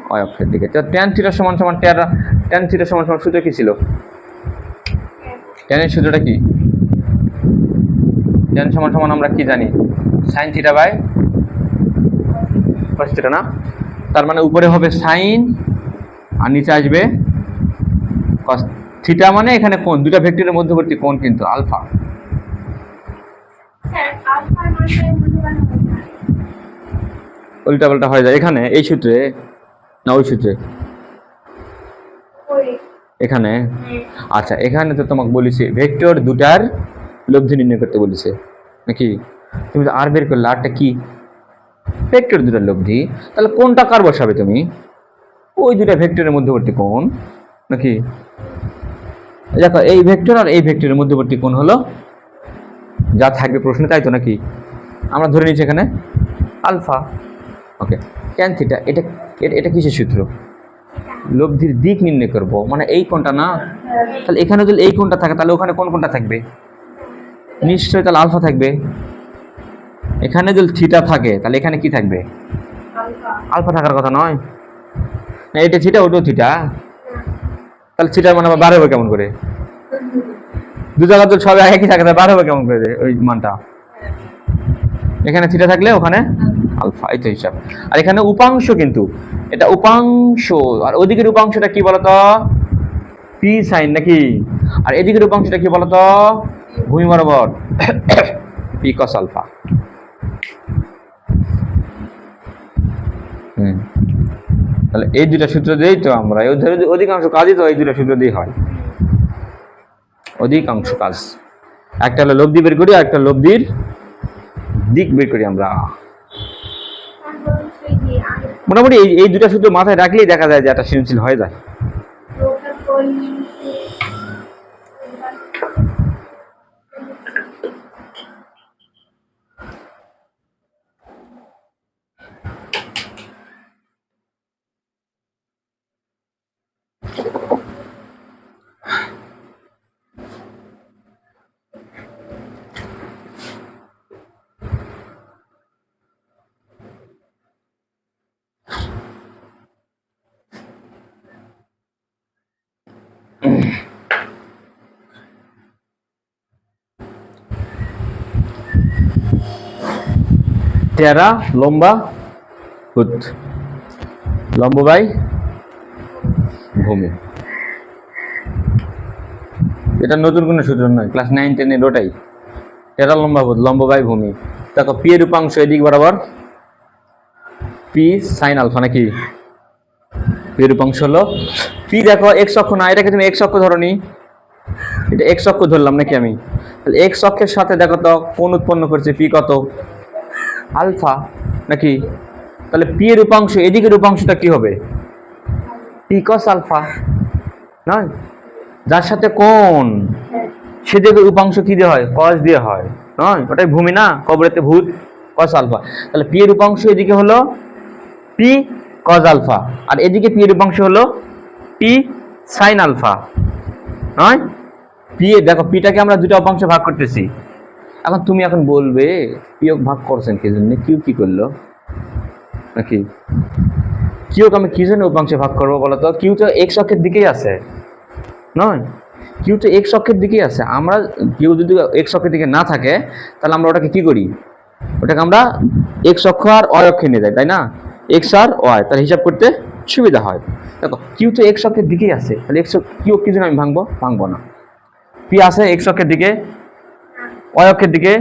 ওয়াই অক্ষের দিকে। তো tan থিটা সমান সমান tan থিটা সমান সমান সূত্র কি ছিল? tan এর সূত্রটা কি? tan সমান সমান আমরা কি জানি? sin theta by cos theta না? তার মানে উপরে হবে sin আর নিচে আসবে cos থিটা, মানে এখানে কোণ, দুটা ভেক্টরের মধ্যবর্তী কোণ কিন্তু আলফা। উল্টা পাল্টা হয়ে যায় এখানে এই সূত্রে, না ওই সূত্রে? এখানে। আচ্ছা, এখানে তো তোমাকে বলেছি ভেক্টর দুটার লব্ধি নির্ণয় করতে বলেছে নাকি? তুমি তো আর বের করলে, আরটা কি? ভেক্টর দুটার লব্ধি। তাহলে কোনটা কার বসাবে তুমি? ওই দুটা ভেক্টরের মধ্যবর্তী কোণ নাকি? দেখো, এই ভেক্টর আর এই ভেক্টরের মধ্যবর্তী কোণ হলো যা থাকবে প্রশ্নে, তাই তো নাকি? আমরা ধরে নিচ্ছি এখানে আলফা। ওকে, tan থিটা এটা এটা কিসের সূত্র? লব্ধির দিক নির্ণয় করব, মানে এই কোণটা না? তাহলে এখানে যদি এই কোণটা থাকে তাহলে ওখানে কোন কোণটা থাকবে? নিশ্চয়ই তাহলে আলফা থাকবে। এখানে যদি থিটা থাকে তাহলে এখানে কি থাকবে? আলফা থাকার কথা নয় না? এটা থিটা, ওটাও থিটা, তাহলে থিটার মানে বার হবে কেমন করে? দু জায়গা তো সব একই থাকে, বার হবে কেমন করে ওই মানটা? এখানে থিটা থাকলে ওখানে আলফা, এই তো হিসাব। আর এখানে উপাংশ, কিন্তু এটা উপাংশ, আর ওদিকের উপাংশটা কি বলতো? পি সাইন নাকি? আর এদিকের উপাংশটা কি বলতো? ভূমি বরাবর পি কস আলফা। তাহলে এই দুটা সূত্র দিয়েই তো আমরা অধিকাংশ কাজই তো এই দুটা সূত্র দিয়ে হয়, অধিকাংশ কাজ। একটা হলো লব্ধি বের করি, আর একটা লব্ধির দিক বের করি আমরা। মোটামুটি এই দুটা সূত্র মাথায় রাখলেই দেখা যায় যে একটা সৃজনশীল হয়ে যায়। টেরা লম্বা ফুট, লম্ব বাই ভূমি। এটা নতুন কোনো সূত্র নয়, ক্লাস 9-10 ওটাই। টেরা লম্বা ফুট, লম্ব বাই ভূমি। দেখো পি এর উপাংশ এদিক বরাবর পি সাইন আলফা, নাকি পি এর উপাংশ হলো পি। দেখো এক্স অক্ষ না, এটাকে তুমি এক্স অক্ষ ধরনি, এটা এক্স অক্ষ ধরলাম নাকি আমি। তাহলে এক্স অক্ষের সাথে দেখো তো কোণ উৎপন্ন করছে পি কত, আলফা, নাকি। তাহলে পি এর উপাংশ এদিকের উপাংশটা কি হবে, পি কস আলফা নয়, যার সাথে কোণ সেদিকে উপাংশ কি দিয়ে হয়, কস দিয়ে হয় নয়, ওটাই ভূমি না, কবরেতে ভূত, কস আলফা। তাহলে পি এর উপাংশ এদিকে হলো পি কস আলফা, আর এদিকে পি এর উপাংশ হলো পি সাইন আলফা নয়। পি দেখো পিটাকে আমরা দুটো উপাংশে ভাগ করতেছি। এখন তুমি এখন বলবে পিও ভাগ করছেন কি জন্য, কিউ কি করলো, নাকি কিউকে আমি কি জন্য উপাংশে ভাগ করবো বলো তো। কিউ তো এক্স অক্ষের দিকেই আছে নয়, কিউ তো এক্স অক্ষের দিকেই আছে। আমরা কিউ যদি এক্স অক্ষের দিকে না থাকে তাহলে আমরা ওটাকে কি করি, ওটাকে আমরা এক্স অক্ষ আর ওয়াই অক্ষে নিয়ে যাই, তাই না, এক্স আর ওয়াই, তাহলে হিসাব করতে সুবিধা হয়। দেখো কিউ তো এক্স অক্ষের দিকেই আছে, তাহলে এক্স কিউ কি জন্য আমি ভাঙবো না। পি আছে এক্স অক্ষের দিকে, ওয়াই অক্ষের দিকে,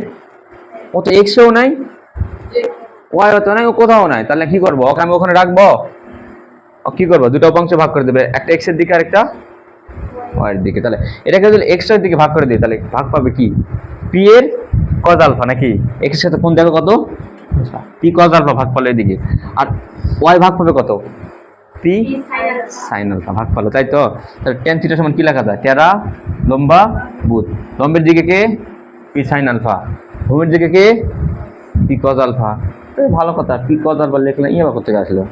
ও তো এক্সও নাই, ওয়াই তো নাই, ও কোথাও নাই, তাহলে কি করবো, ওকে আমি ওখানে রাখবো, ও কি করবো, দুটো উপাংশ ভাগ করে দেবে, একটা এক্স এর দিকে আর একটা ওয়াই এর দিকে। তাহলে এটাকে যদি এক্স এর দিকে ভাগ করে দিই তাহলে ভাগ পাবে কি, পি এর কজ আলফা, নাকি এক্স এর সাথে কোন দেখো কত, পি কজ আলফা ভাগ পালো এদিকে, আর ওয়াই ভাগ পাবে কত, পি সাইন আলফা ভাগ পালো, তাই তো। তাহলে টেন থিটা সমান কি লেখা যায়, টেরা লম্বা বুথ, লম্বের দিকে কে পি সাইন আলফা, ভূমির দিকে কে পি কজ আলফা। ভালো কথা, পি কজ আলফা লিখলে ইয়ে করতে আসলো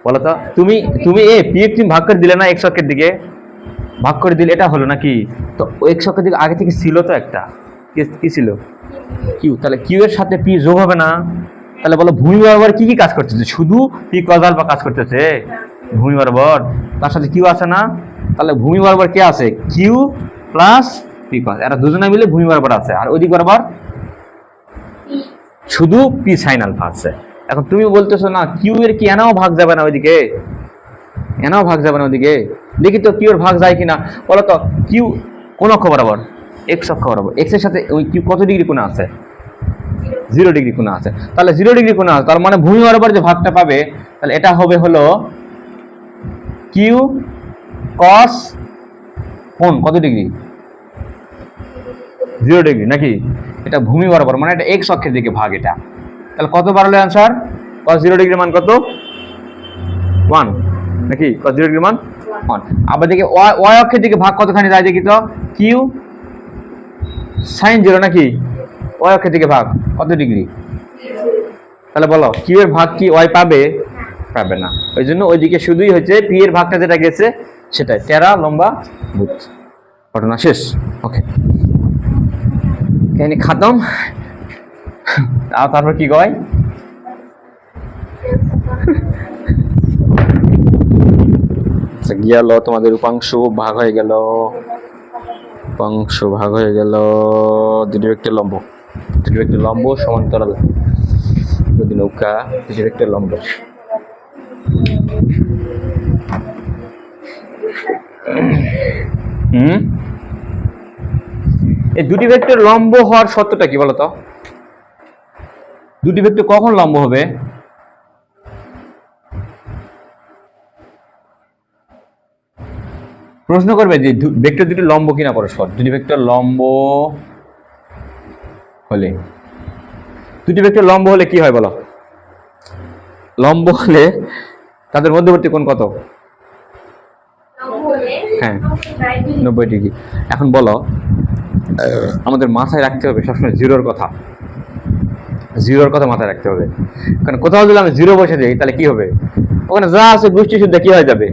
বলো তো। তুমি এ পি তুমি ভাগ করে দিলে না, এক্স অক্ষের দিকে ভাগ করে দিলে, এটা হলো নাকি। তো এক্স অক্ষের দিকে আগে থেকে ছিল তো একটা, কি ছিল, কিউ। তাহলে কিউ এর সাথে পি যোগ হবে না, তাহলে বলো ভূমি বরাবর কি কি কাজ করতেছে, শুধু পি কজ আলফা কাজ করতেছে ভূমি বরাবর, তার সাথে কিউ আছে না। তাহলে ভূমি বরাবর কে আছে, কিউ প্লাস পি কজ, এরা দুজনে মিলে ভূমি বরাবর আছে, আর ওইদিক বরাবর শুধু পি সাইন আলফা আছে। এখন তুমি বলতেছো না কিউ এর কি এনাও ভাগ যাবে না ওইদিকে, এনাও ভাগ যাবে না ওইদিকে, দেখি তো কিউ এর ভাগ যায় কিনা বলো তো। কিউ কোন অক্ষ বরাবর, এক্স অক্ষ বরাবর, এক্স এর সাথে ওই কিউ কত ডিগ্রি কোণ আছে, 0 ডিগ্রি কোণ আছে। তাহলে 0 ডিগ্রি কোণ আছে, তার মানে ভূমি বরাবর যে ভাগটা পাবে তাহলে এটা হবে হলো কিউ কস কোণ কত ডিগ্রি, 0 ডিগ্রি, নাকি। এটা ভূমি বরাবর মানে এটা এক্স অক্ষের দিকে ভাগ, এটা তাহলে কত বাড়লো অ্যান্সার, cos 0 ডিগ্রি মান কত, 1, নাকি cos 0 ডিগ্রি মান 1। আবার দেখি ওয়াই অক্ষের দিকে ভাগ কতখানি যায় দেখি তো, কিউ sin 0, নাকি ওয়াই অক্ষের দিকে ভাগ কত ডিগ্রি, তাহলে বলো কিউ এর ভাগ কি ওয়াই পাবে, পাবে না, ওই জন্য ওইদিকে শুধুই হচ্ছে পি এর ভাগটা যেটা গেছে সেটাই, টেরা লম্বা বুথ, ঘটনা শেষ। ওকে, কাহিনী খাতম। তারপর কি কয়, গিয়াল তোমাদের উপাংশ ভাগ হয়ে গেল, উপাংশ ভাগ হয়ে গেল, দুটি ব্যক্তির লম্ব, দুটি ব্যক্তির লম্ব সমান্তরাল, যদি নৌকা দুটি ব্যক্তির লম্ব। এই দুটি ভেক্টর লম্ব হওয়ার সত্যটা কি বলতো, দুটি ভেক্টর কখন লম্ব হবে, প্রশ্ন করবে যে ভেক্টর দুটি লম্ব কিনা পরস্পর, দুটি ভেক্টর লম্ব হলে, দুটি ভেক্টর লম্ব হলে কি হয় বলো, লম্ব হলে তাদের মধ্যবর্তী কোণ কত, হ্যাঁ 90 ডিগ্রি। এখন বলো আমাদের মাথায় রাখতে হবে সবসময় জিরোর কথা, জিরোর কথা মাথায় রাখতে হবে, কারণ কোথাও যদি আমি জিরো বসে যাই তাহলে কি হবে, ওখানে যা আছে গোষ্ঠী শুদ্ধ কি হয়ে যাবে,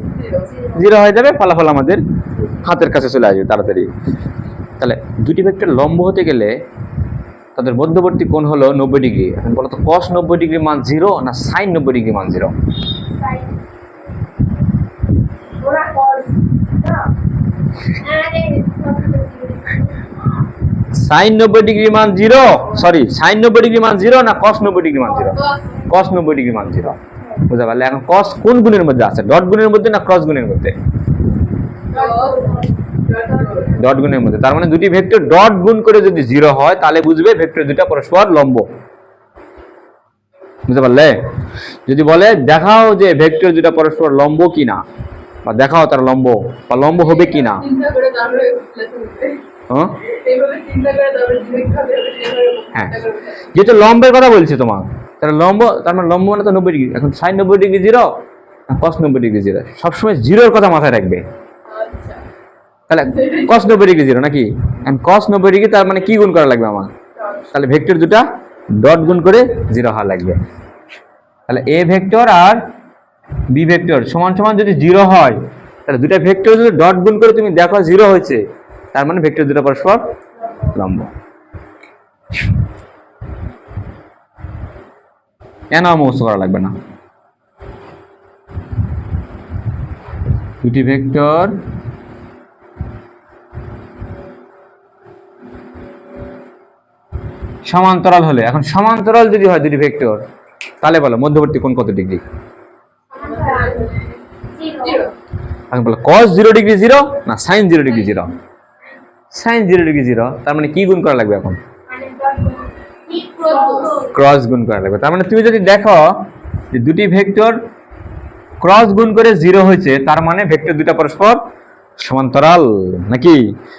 জিরো হয়ে যাবে, ফলাফল আমাদের হাতের কাছে চলে আসবে তাড়াতাড়ি। তাহলে দুটি ভেক্টর লম্ব হতে গেলে তাদের মধ্যবর্তী কোণ হলো 90 ডিগ্রি। এখন বলো তো cos 90 ডিগ্রি মান 0 না sin 90 ডিগ্রি মান 0, সাইন 90 ডিগ্রি মান 0, সরি সাইন 90 ডিগ্রি মান 0 না cos 90 ডিগ্রি মান 0? cos 90 ডিগ্রি মান 0, বুঝতে পারলে? এখন cos কোন গুণের মধ্যে আছে, ডট গুণের মধ্যে না ক্রস গুণের মধ্যে? ডট গুণের মধ্যে। তার মানে দুটি ভেক্টর ডট গুণ করে যদি 0 হয় তাহলে বুঝবে ভেক্টর দুটো পরস্পর লম্ব, বুঝতে পারলে? যদি বলে দেখাও যে ভেক্টর দুটো পরস্পর লম্ব কিনা, বা দেখাও তার লম্ব বা লম্ব হবে কিনা, চিন্তা করে তারপরে লেখা হবে। হ্যাঁ এইভাবে চিন্তা করে তারপরে যেভাবে হবে সেভাবে হ্যাঁ, চিন্তা করে। যেহেতু লম্বের কথা বলছি তোমার, তাহলে লম্ব, তার মানে লম্ব মানে তো 90 ডিগ্রি। এখন সাইন 90 ডিগ্রি 0, cos 90 ডিগ্রি 0, সবসময় 0-এর কথা মাথায় রাখবে। আচ্ছা, তাহলে cos 90 ডিগ্রি 0 নাকি? এখন cos 90 ডিগ্রি তার মানে কি গুণ করা লাগবে আমার? তাহলে ভেক্টর দুটা ডট গুণ করে 0 হওয়া লাগবে। তাহলে এ ভেক্টর আর বি ভেক্টর সমান সমান যদি 0 হয়, তাহলে দুটা ভেক্টর যদি ডট গুণ করে তুমি দেখো 0 হয়েছে, তার মানে ভেক্টর দুটো পরস্পর লম্ব। কেন মুখস্থ করা লাগবে না। দুটি ভেক্টর সমান্তরাল হলে, এখন সমান্তরাল যদি হয় দুটি ভেক্টর, তাহলে বলো মধ্যবর্তী কোণ কত ডিগ্রি? জিরো। এখন বলো cos 0 ডিগ্রি 0 না sin 0 ডিগ্রি 0? sin 0 ডিগ্রি 0, তার মানে কি গুণ করা লাগবে এখন? ক্রস গুণ করা লাগবে। তার মানে তুমি যদি দেখো যে দুটি ভেক্টর ক্রস গুণ করে 0 হয়েছে, তার মানে ভেক্টর দুটো পরস্পর সমান্তরাল নাকি?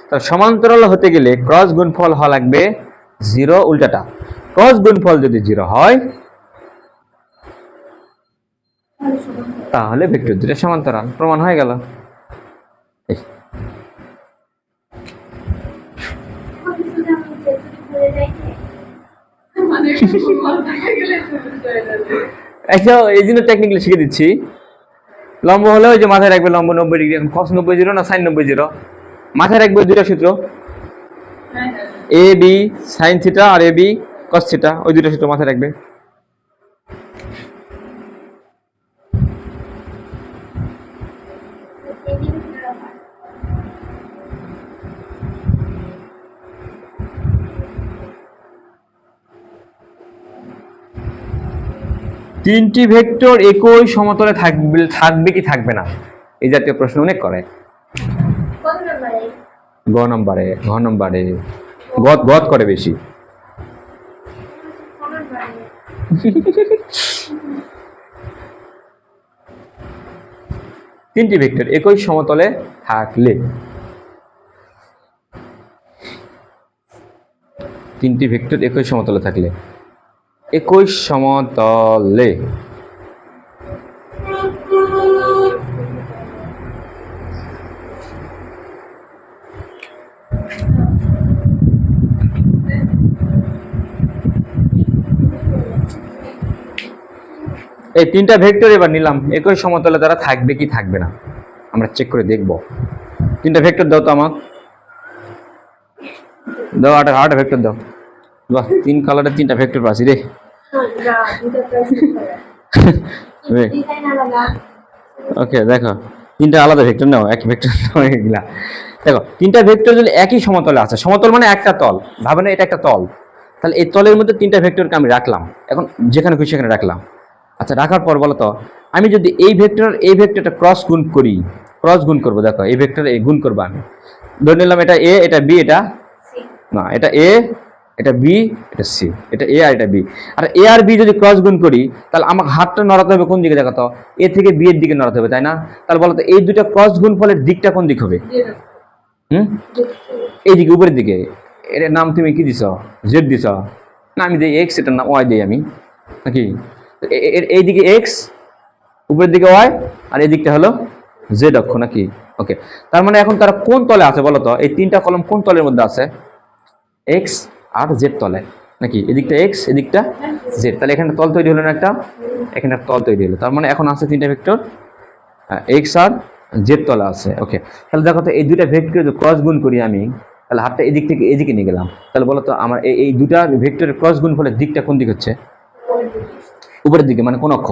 তার সমান্তরাল হতে গেলে ক্রস গুণফল হওয়া লাগবে 0, উল্টাটা। ক্রস গুণফল যদি 0 হয় তাহলে ভেক্টর দুটো সমান্তরাল, প্রমাণ হয়ে গেল। এই মানে মাথায় গেলে বুঝতে যাবে। আচ্ছা, এই জন্য টেকনিক্যালি শিখে দিচ্ছি। লম্ব হলে ওই যে মাথায় রাখবে লম্ব 90 ডিগ্রি। এখন cos 90 0 না sin 90 0? মাথায় রাখবে দুটো সূত্র, হ্যাঁ, এ B sine theta R A B cos theta, ওই দুটো সূত্র মাথায় রাখবে। তিনটি ভেক্টর একই সমতলে থাকবে কি থাকবে না, এই জাতীয় প্রশ্ন অনেক করে। কত নম্বরে? ঘ নম্বরে গত করে বেশি। কত নম্বরে? তিনটি ভেক্টর একই সমতলে থাকলে, তিনটি ভেক্টর একই সমতলে থাকলে, একই সমতলে এই তিনটা ভেক্টর এবার নিলাম, একই সমতলে তারা থাকবে কি থাকবে না আমরা চেক করে দেখব। তিনটা ভেক্টর দাও তো আমার, দাও, আটটা ভেক্টর দাও। বাহ, তিন কালারের তিনটা ভেক্টর পাচ্ছি রে। ডিজাইন আলাদা। ওকে, দেখো তিনটা আলাদা ভেক্টর নাও, এক ভেক্টর নাও এগুলা। দেখো তিনটা ভেক্টর যদি একই সমতলে আছে, সমতল মানে একটা তল, ভাবে না এটা একটা তল, তাহলে এই তলের মধ্যে তিনটা ভেক্টরকে আমি রাখলাম, এখন যেখানে খুশি সেখানে রাখলাম। আচ্ছা, রাখার পর বলো তো আমি যদি এই ভেক্টরটা ক্রস গুণ করবো, দেখো এই ভেক্টর এই গুণ করবো, আমি ধরে নিলাম এটা এ, এটা বি, এটা না, এটা এ, এটা বি, এটা সি, এটা এ আর এটা বি। আর এ আর বি যদি ক্রস গুণ করি, তাহলে আমার হাতটা নড়াতে হবে কোন দিকে, দেখাতো এ থেকে বি এর দিকে নড়াতে হবে, তাই না? তাহলে বলতো এই দুটা ক্রস গুণ ফলের দিকটা কোন দিক হবে? এই দিকে, উপরের দিকে। এটার নাম তুমি কি দিছ? জেড দিছ না? আমি দিই এক্স, এটার নাম ওয়াই দিই আমি নাকি? এই দিকে এক্স, উপরের দিকে ওয়াই, আর এই দিকটা হলো জেড অক্ষ নাকি? ওকে, তার মানে এখন তারা কোন তলে আছে বলো তো? এই তিনটা কলম কোন তলের মধ্যে আছে? এক্স আর জেড তলে নাকি? এদিকটা এক্স, এদিকটা জেড, তাহলে এখানে তল তৈরি হলো না একটা, এখানে তল তৈরি হলো। তার মানে এখন আছে তিনটা ভেক্টর এক্স আর জেড তলে আছে। ওকে, তাহলে দেখো তো এই দুইটা ভেক্টর যদি ক্রস গুণ করি আমি, তাহলে হাতটা এদিক থেকে এদিকে নিয়ে গেলাম, তাহলে বলো তো আমার এই দুটা ভেক্টরের ক্রস গুণ ফলের দিকটা কোন দিক হচ্ছে? উপরের দিকে, মানে কোন অক্ষ?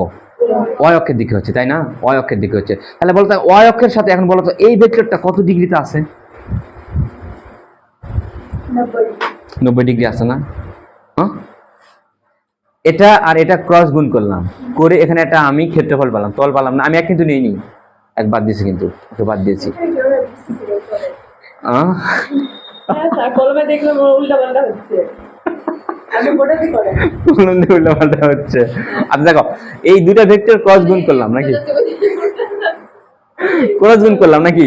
ওয়াই অক্ষের দিকে হচ্ছে, তাই না? ওয়াই অক্ষের দিকে হচ্ছে। তাহলে বলতো ওয়াই অক্ষের সাথে এখন বলতো এই ভেক্টরটা কত ডিগ্রিতে আছে? 90 ডিগ্রি আছে না? হ্যাঁ, এটা আর এটা ক্রস গুণ করলাম, করে এখানে একটা আমি ক্ষেত্রফল পেলাম, তল পেলাম না। আমি এক কিন্তু নিইনি, এক বাদ দিয়েছি, কিন্তু ওকে বাদ দিয়েছি। কলমে দেখলাম উল্টা পাল্টা হচ্ছে। আমি গোটাতে করে উল্টাপাল্টা হচ্ছে। আচ্ছা দেখো, এই দুটা ভেক্টর ক্রস গুণ করলাম নাকি? ক্রস গুণ করলাম নাকি?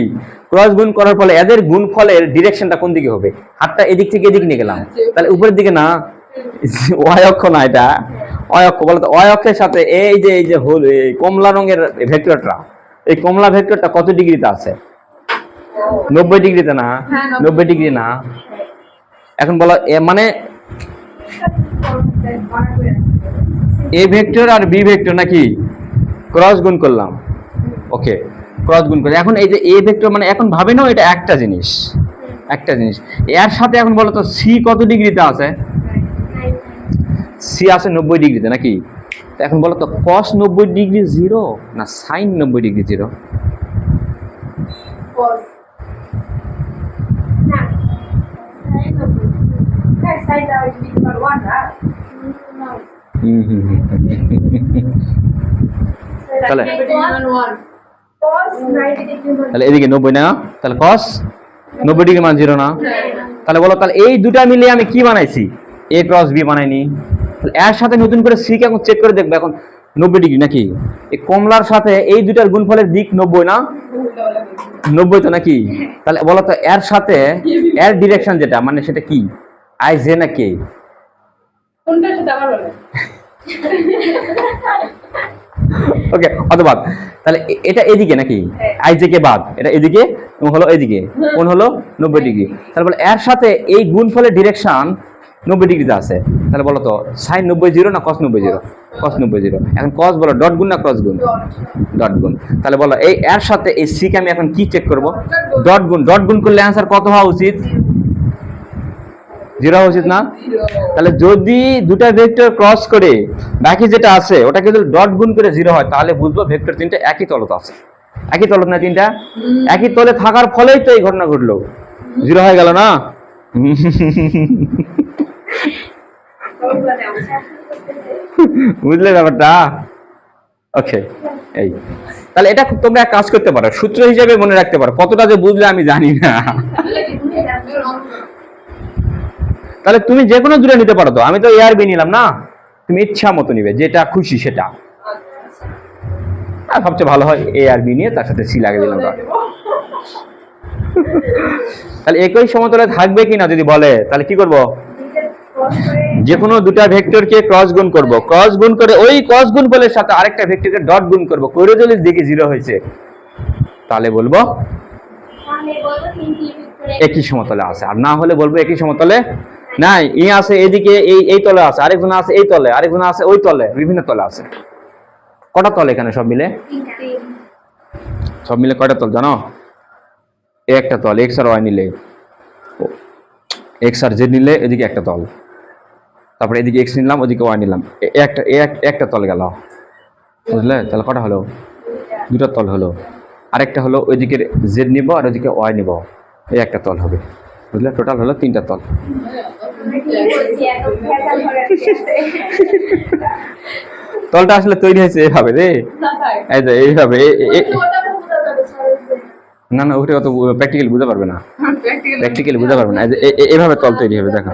ক্রস গুণ করার ফলে এদের গুণফলের ডিরেকশনটা কোন দিকে হবে? হাতটা এদিক থেকে এদিক নিয়ে গেলাম, তাহলে উপরের দিকে না, ওয়াই অক্ষ না, এটা ওয়াই অক্ষ। বলতো ওয়াই অক্ষের সাথে এই যে হল এই কমলা রঙের ভেক্টরটা, এই কমলা ভেক্টরটা কত ডিগ্রিতে আছে? 90 ডিগ্রিতে না? 90 ডিগ্রি না? এখন বলো মানে এ ভেক্টর আর বি ভেক্টর নাকি ক্রস গুণ করলাম। ওকে, ক্রস গুণ করে এখন এই যে এ ভেক্টর মানে এখন ভাবে নাও এটা একটা জিনিস, একটা জিনিস। এর সাথে এখন বলো তো সি কত ডিগ্রিতে আছে? সি আছে 90 ডিগ্রিতে নাকি? তো এখন বলো তো cos 90 ডিগ্রি 0 না sin 90 ডিগ্রি 0? cos না হ্যাঁ সাইড আর ডিগ্রি 1 না তাহলে cos 90 ডিগ্রি তাহলে এদিকে 90 না, তাহলে cos 90 ডিগ্রি মান 0 না? তাহলে বলো তাহলে এই দুটা মিলিয়ে আমি কি বানাইছি? a ক্রস b বানাইনি। তাহলে এর সাথে নতুন করে c কে এখন চেক করে দেখবে, এখন 90 ডিগ্রি নাকি? এই কমলার সাথে এই দুটার গুণফলের দিক 90 না? 90 তো নাকি? তাহলে বলো তো এর সাথে এর ডিরেকশন যেটা মানে সেটা কি, আই জে না কে? কোনটার সাথে আবার বলে ওকে, অথবা তাহলে এটা এদিকে নাকি? আই জে কে বাদ, এটা এদিকে এবং হলো এদিকে, কোন হলো 90 ডিগ্রি। তাহলে বলে এর সাথে এই গুণফলের ডিরেকশন 90 ডিগ্রিতে আছে। তাহলে বলো তো sin 90 0 না cos 90 0? cos 90 0। এখন cos বলো ডট গুণ না ক্রস গুণ? ডট গুণ। তাহলে বলো এই এর সাথে এই সি কে আমি এখন কি চেক করব? ডট গুণ। ডট গুণ করলে অ্যানসার কত হওয়া উচিত? 0 হওয়া উচিত না? তাহলে যদি দুটা ভেক্টর ক্রস করে বাকি যেটা আছে ওটাকে যদি ডট গুণ করে 0 হয় তাহলে বুঝবো ভেক্টর তিনটা একই তলত আছে। একই তলত না তিনটা? একই তলে থাকার ফলেই তো এই ঘটনা ঘটলো, 0 হয়ে গেল না? বুঝলে ব্যাপারটা? ওকে, এই তাহলে এটা তোমরা এক কাজ করতে পারো, সূত্র হিসেবে মনে রাখতে পারো। কতটা যে বুঝলে আমি জানি না। তাহলে তুমি যে কোনো দূরে নিতে পারো, তো আমি তো এ আর বি নিলাম না, তুমি ইচ্ছা মতো নিবে যেটা খুশি সেটা। আর সবচেয়ে ভালো হয় এ আর বি নিয়ে তার সাথে সি লাগিয়ে দিলাম। তাহলে একই সমতলে থাকবে কিনা যদি বলে তাহলে কি করব? যে কোনো দুটা ভেক্টরকে ক্রস গুণ করব, ক্রস গুণ করে ওই ক্রস গুণফলের সাথে আরেকটা ভেক্টরকে ডট গুণ করব, করে যদি দেখি 0 হয়েছে তাহলে বলবো একই সমতলে আছে। আর না হলে বলবো একই সমতলে নাই, ই আছে এদিকে এই তলে আছে, আরেকজন আছে এই তলে, আরেকজন আছে ওই তলে, বিভিন্ন তলে আছে। কটা তল এখানে সব মিলে? সব মিলে কয়টা তল জানো? একটা তল, এক্স আর ওয়াই নিলে, এক্স আর জেড নিলে এদিকে একটা তল, তারপরে এদিকে এক্স নিলাম ওদিকে ওয়াই নিলাম, একটা তল গেল, বুঝলে? তাহলে কটা হলো? দুটো তল হলো। আরেকটা হলো ওইদিকে জেড নিব আর ওইদিকে ওয়াই নিব, এই একটা তল হবে, বুঝলে? টোটাল হলো 3টা তল। তলটা আসলে তৈরি হয়েছে এভাবে রে, এই যে এইভাবে। না না ওটা অত প্র্যাকটিক্যালি বুঝতে পারবে না, প্র্যাকটিক্যালি বুঝতে পারবে না। এভাবে তল তৈরি হবে, দেখো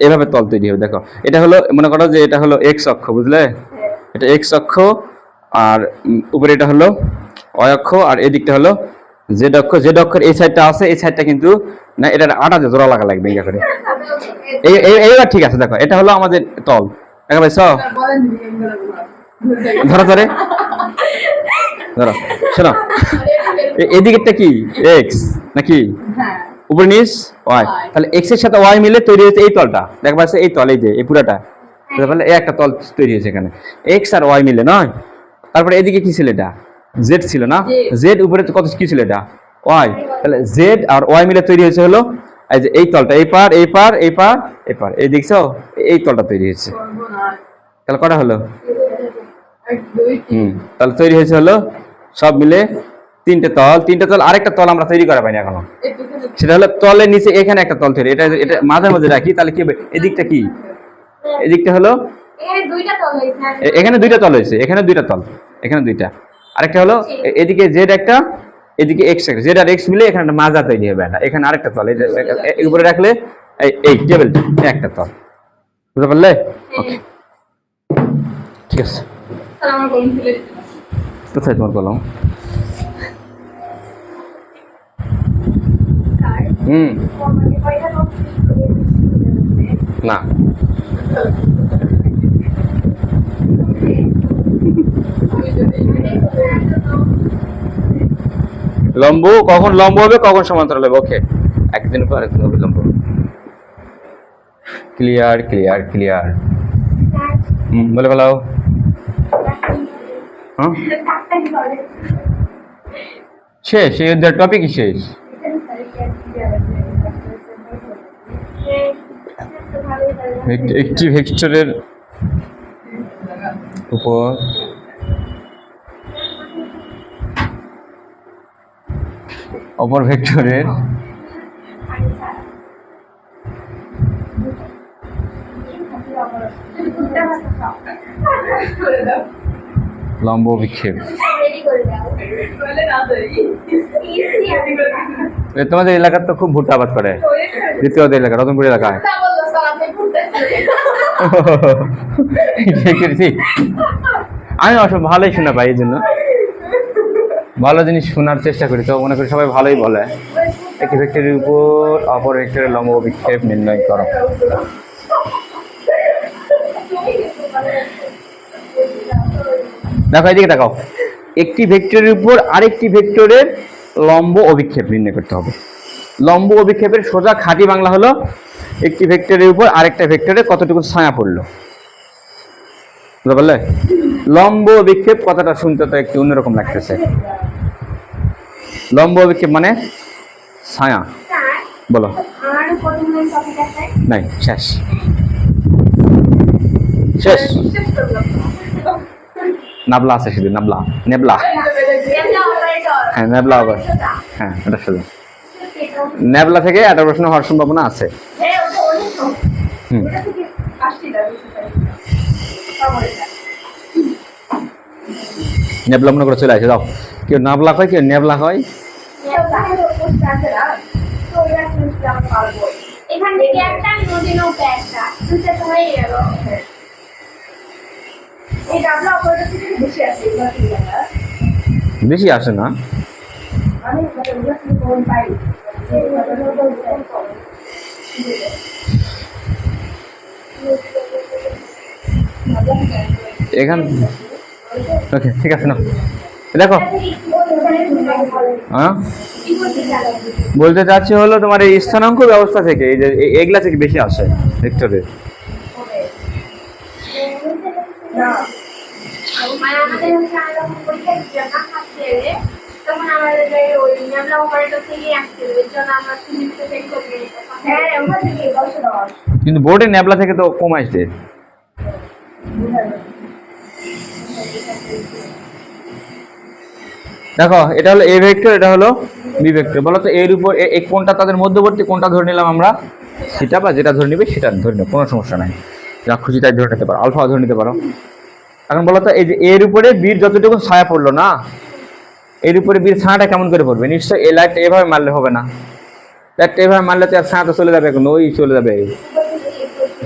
এভাবে তল তৈরি হবে। দেখো এটা হলো, মনে করো যে এটা হলো এক্স অক্ষ, বুঝলে? এটা এক্স অক্ষ, আর উপরে এটা হলো ওয়াই অক্ষ, আর এদিকটা হলো জেড অক্ষ। জেড অক্ষের এই সাইডটা আছে, এই সাইডটা কিন্তু না, এটা আটা জোড়া লাগা লাগবে এই করে। এইবার ঠিক আছে। দেখো এটা হলো আমাদের তল, দেখা পাইছ? ধরো ধরে ধরো, শোনো এদিকেরটা কি এক্স নাকি? উপরে নিচ ওয়াই, তাহলে এক্স এর সাথে ওয়াই মিলে তৈরি হয়েছে এই তলটা, দেখা পাচ্ছে এই তল, এই যে এই পুরাটা, তাহলে এই একটা তল তৈরি হয়েছে এখানে এক্স আর ওয়াই মিলে, নয়? তারপরে এদিকে কি ছিল? এটা জেড ছিল না? জেড উপরে কত কি ছিল? এটা ওয়াই। তাহলে জেড আর ওয়াই মিলে তৈরি হয়েছে হলো এই যে এই তলটা, এই পার এই পার এই পার এই পার, এই দেখছো এই তলটা তৈরি হয়েছে। তাহলে কটা হলো? এক দুই তিন তাহলে তৈরি হয়েছে হলো সব মিলে তিনটে তল, আরেকটা তল আমরা তৈরি করা পাইনি এখনো। এটুকুনে সেটা হলো তলের নিচে এখানে একটা তল তৈরি, এটা এটা মাঝের মধ্যে রাখি, তাহলে কি হবে, এদিকটা কি, এদিকটা হলো এখানে দুইটা তল হয়েছে এখানে দুইটা তল হয়েছে, এখানে দুইটা তল, এখানে দুইটা, আরেকটা হলো এদিকে জেড একটা, এদিকে এক্স একটা, জেড আর এক্স মিলে এখানে একটা মাজা তৈরি হবে, একটা এখানে আরেকটা তল, এই যে এর উপরে রাখলে এই টেবিলটা একটা তল, বুঝতে পারলে? ওকে, ঠিক আছে। তাহলে আমার কলম ফেলে কোথায় তোমার কলম? স্যার হুম, আমাকে কয়টা কমপ্লিট করে দিয়েছে না লম্ব কখন লম্ব হবে, কখন সমান্তরাল হবে, ওকে, একদিন পর আরেকদিন হবে লম্ব। Clear clear clear. বলে ফেলাও। হ্যাঁ তাড়াতাড়ি করে শেষ, এই টপিকই শেষ। একটি ভেক্টরের উপর অপর ভেক্টরের করে দাও লম্ব বিক্ষেপ। রেডি করে দাও বলে না দেই এ তোমাদের এলাকার তো খুব ভুট্টা আবাদ করে, দ্বিতীয় এলাকা রতনপুর এলাকায়। তা বললো স্যার আপনি ঘুরতেছেন ঠিক। আমি অবশ্য ভালোই শোনা পাই, এই জন্য ভালো জিনিস শোনার চেষ্টা করি, তো মনে করি সবাই ভালোই বলে। একটি ভেক্টরের উপর অপর ভেক্টরের লম্ব বিক্ষেপ নির্ণয় করো। দেখো এদিকে তাকাও, একটি ভেক্টরের উপর আরেকটি ভেক্টরের লম্ব অভিক্ষেপ নির্ণয় করতে হবে। লম্ব অভিক্ষেপের সোজা খাঁটি বাংলা হলো একটি ভেক্টরের উপর আরেকটা ভেক্টরে কতটুকু ছায়া পড়লো, বুঝতে পারলে? লম্ব অভিক্ষেপ কথাটা শুনতে তো একটু অন্যরকম লাগতেছে। লম্ব অভিক্ষেপ মানে ছায়া, স্যার বলো। আমার প্রথমে টপিক আছে নাই, শেষ শেষ। শেষ করলাম নাবলা আছে শুধু, নাবলা নেবলা, এটা অপারেটর হ্যাঁ নেবলা আবার, হ্যাঁ এটা শুধু নেবলা থেকে একটা প্রশ্ন হওয়ার সম্ভাবনা আছে। হ্যাঁ ওটা অনেক সহজ হুম, ওটা থেকে আসছি না বেশি তাই নেবলা মনে করে চলে আসে, দাও। কেউ নাবলা হয়, কেউ নেবলা হয়। এখান থেকে একটা নদী নৌকা একটা দুটো তো হয়ে গেল এই ডাবলা অপারেটর থেকে বেশি আছে বেশি আসে না, আমি কোন পাই এখান ওকে ঠিক আছে না। দেখো হ্যাঁ, বলতে চাচ্ছি হলো তোমার এই স্থানাঙ্ক ব্যবস্থা থেকে, এই যে এগুলা থেকে বেশি আসে ভেক্টরের। না মানে আমাদের হচ্ছে আমরা যখন পরীক্ষা দিচ্ছিলাম না ফার্স্ট ইয়ারে তখন আমাদের ওই ন্যাবলা অপারেটর থেকেই আসছে এর জন্য আমরা ফিজিক্সে চেক করে নিতাম হ্যাঁ ওখান থেকে 10 কিন্তু বোর্ডে নেবলা থেকে তো কম আসছে। দেখো এটা হলো এ ভেক্টর, এটা হলো বি ভেক্টর। বলো তো এর উপর এই কোনটা তাদের মধ্যবর্তী, কোনটা ধরে নিলাম আমরা, সেটা বা যেটা ধরে নিবে সেটা ধরে নেবে, কোনো সমস্যা নাই, যা খুশি তাই ধরে নিতে পারো, আলফা ধরে নিতে পারো। এখন বলো তো এই যে এর উপরে বীর যতটুকু ছায়া পড়লো না, এর উপরে বীর ছায়াটা কেমন করে পড়বে? নিশ্চয় এই লাইটটা এভাবে মারলে হবে না, লাইটটা এভাবে মারলে তো আর ছায়া তো চলে যাবে, এখন ওই চলে যাবে,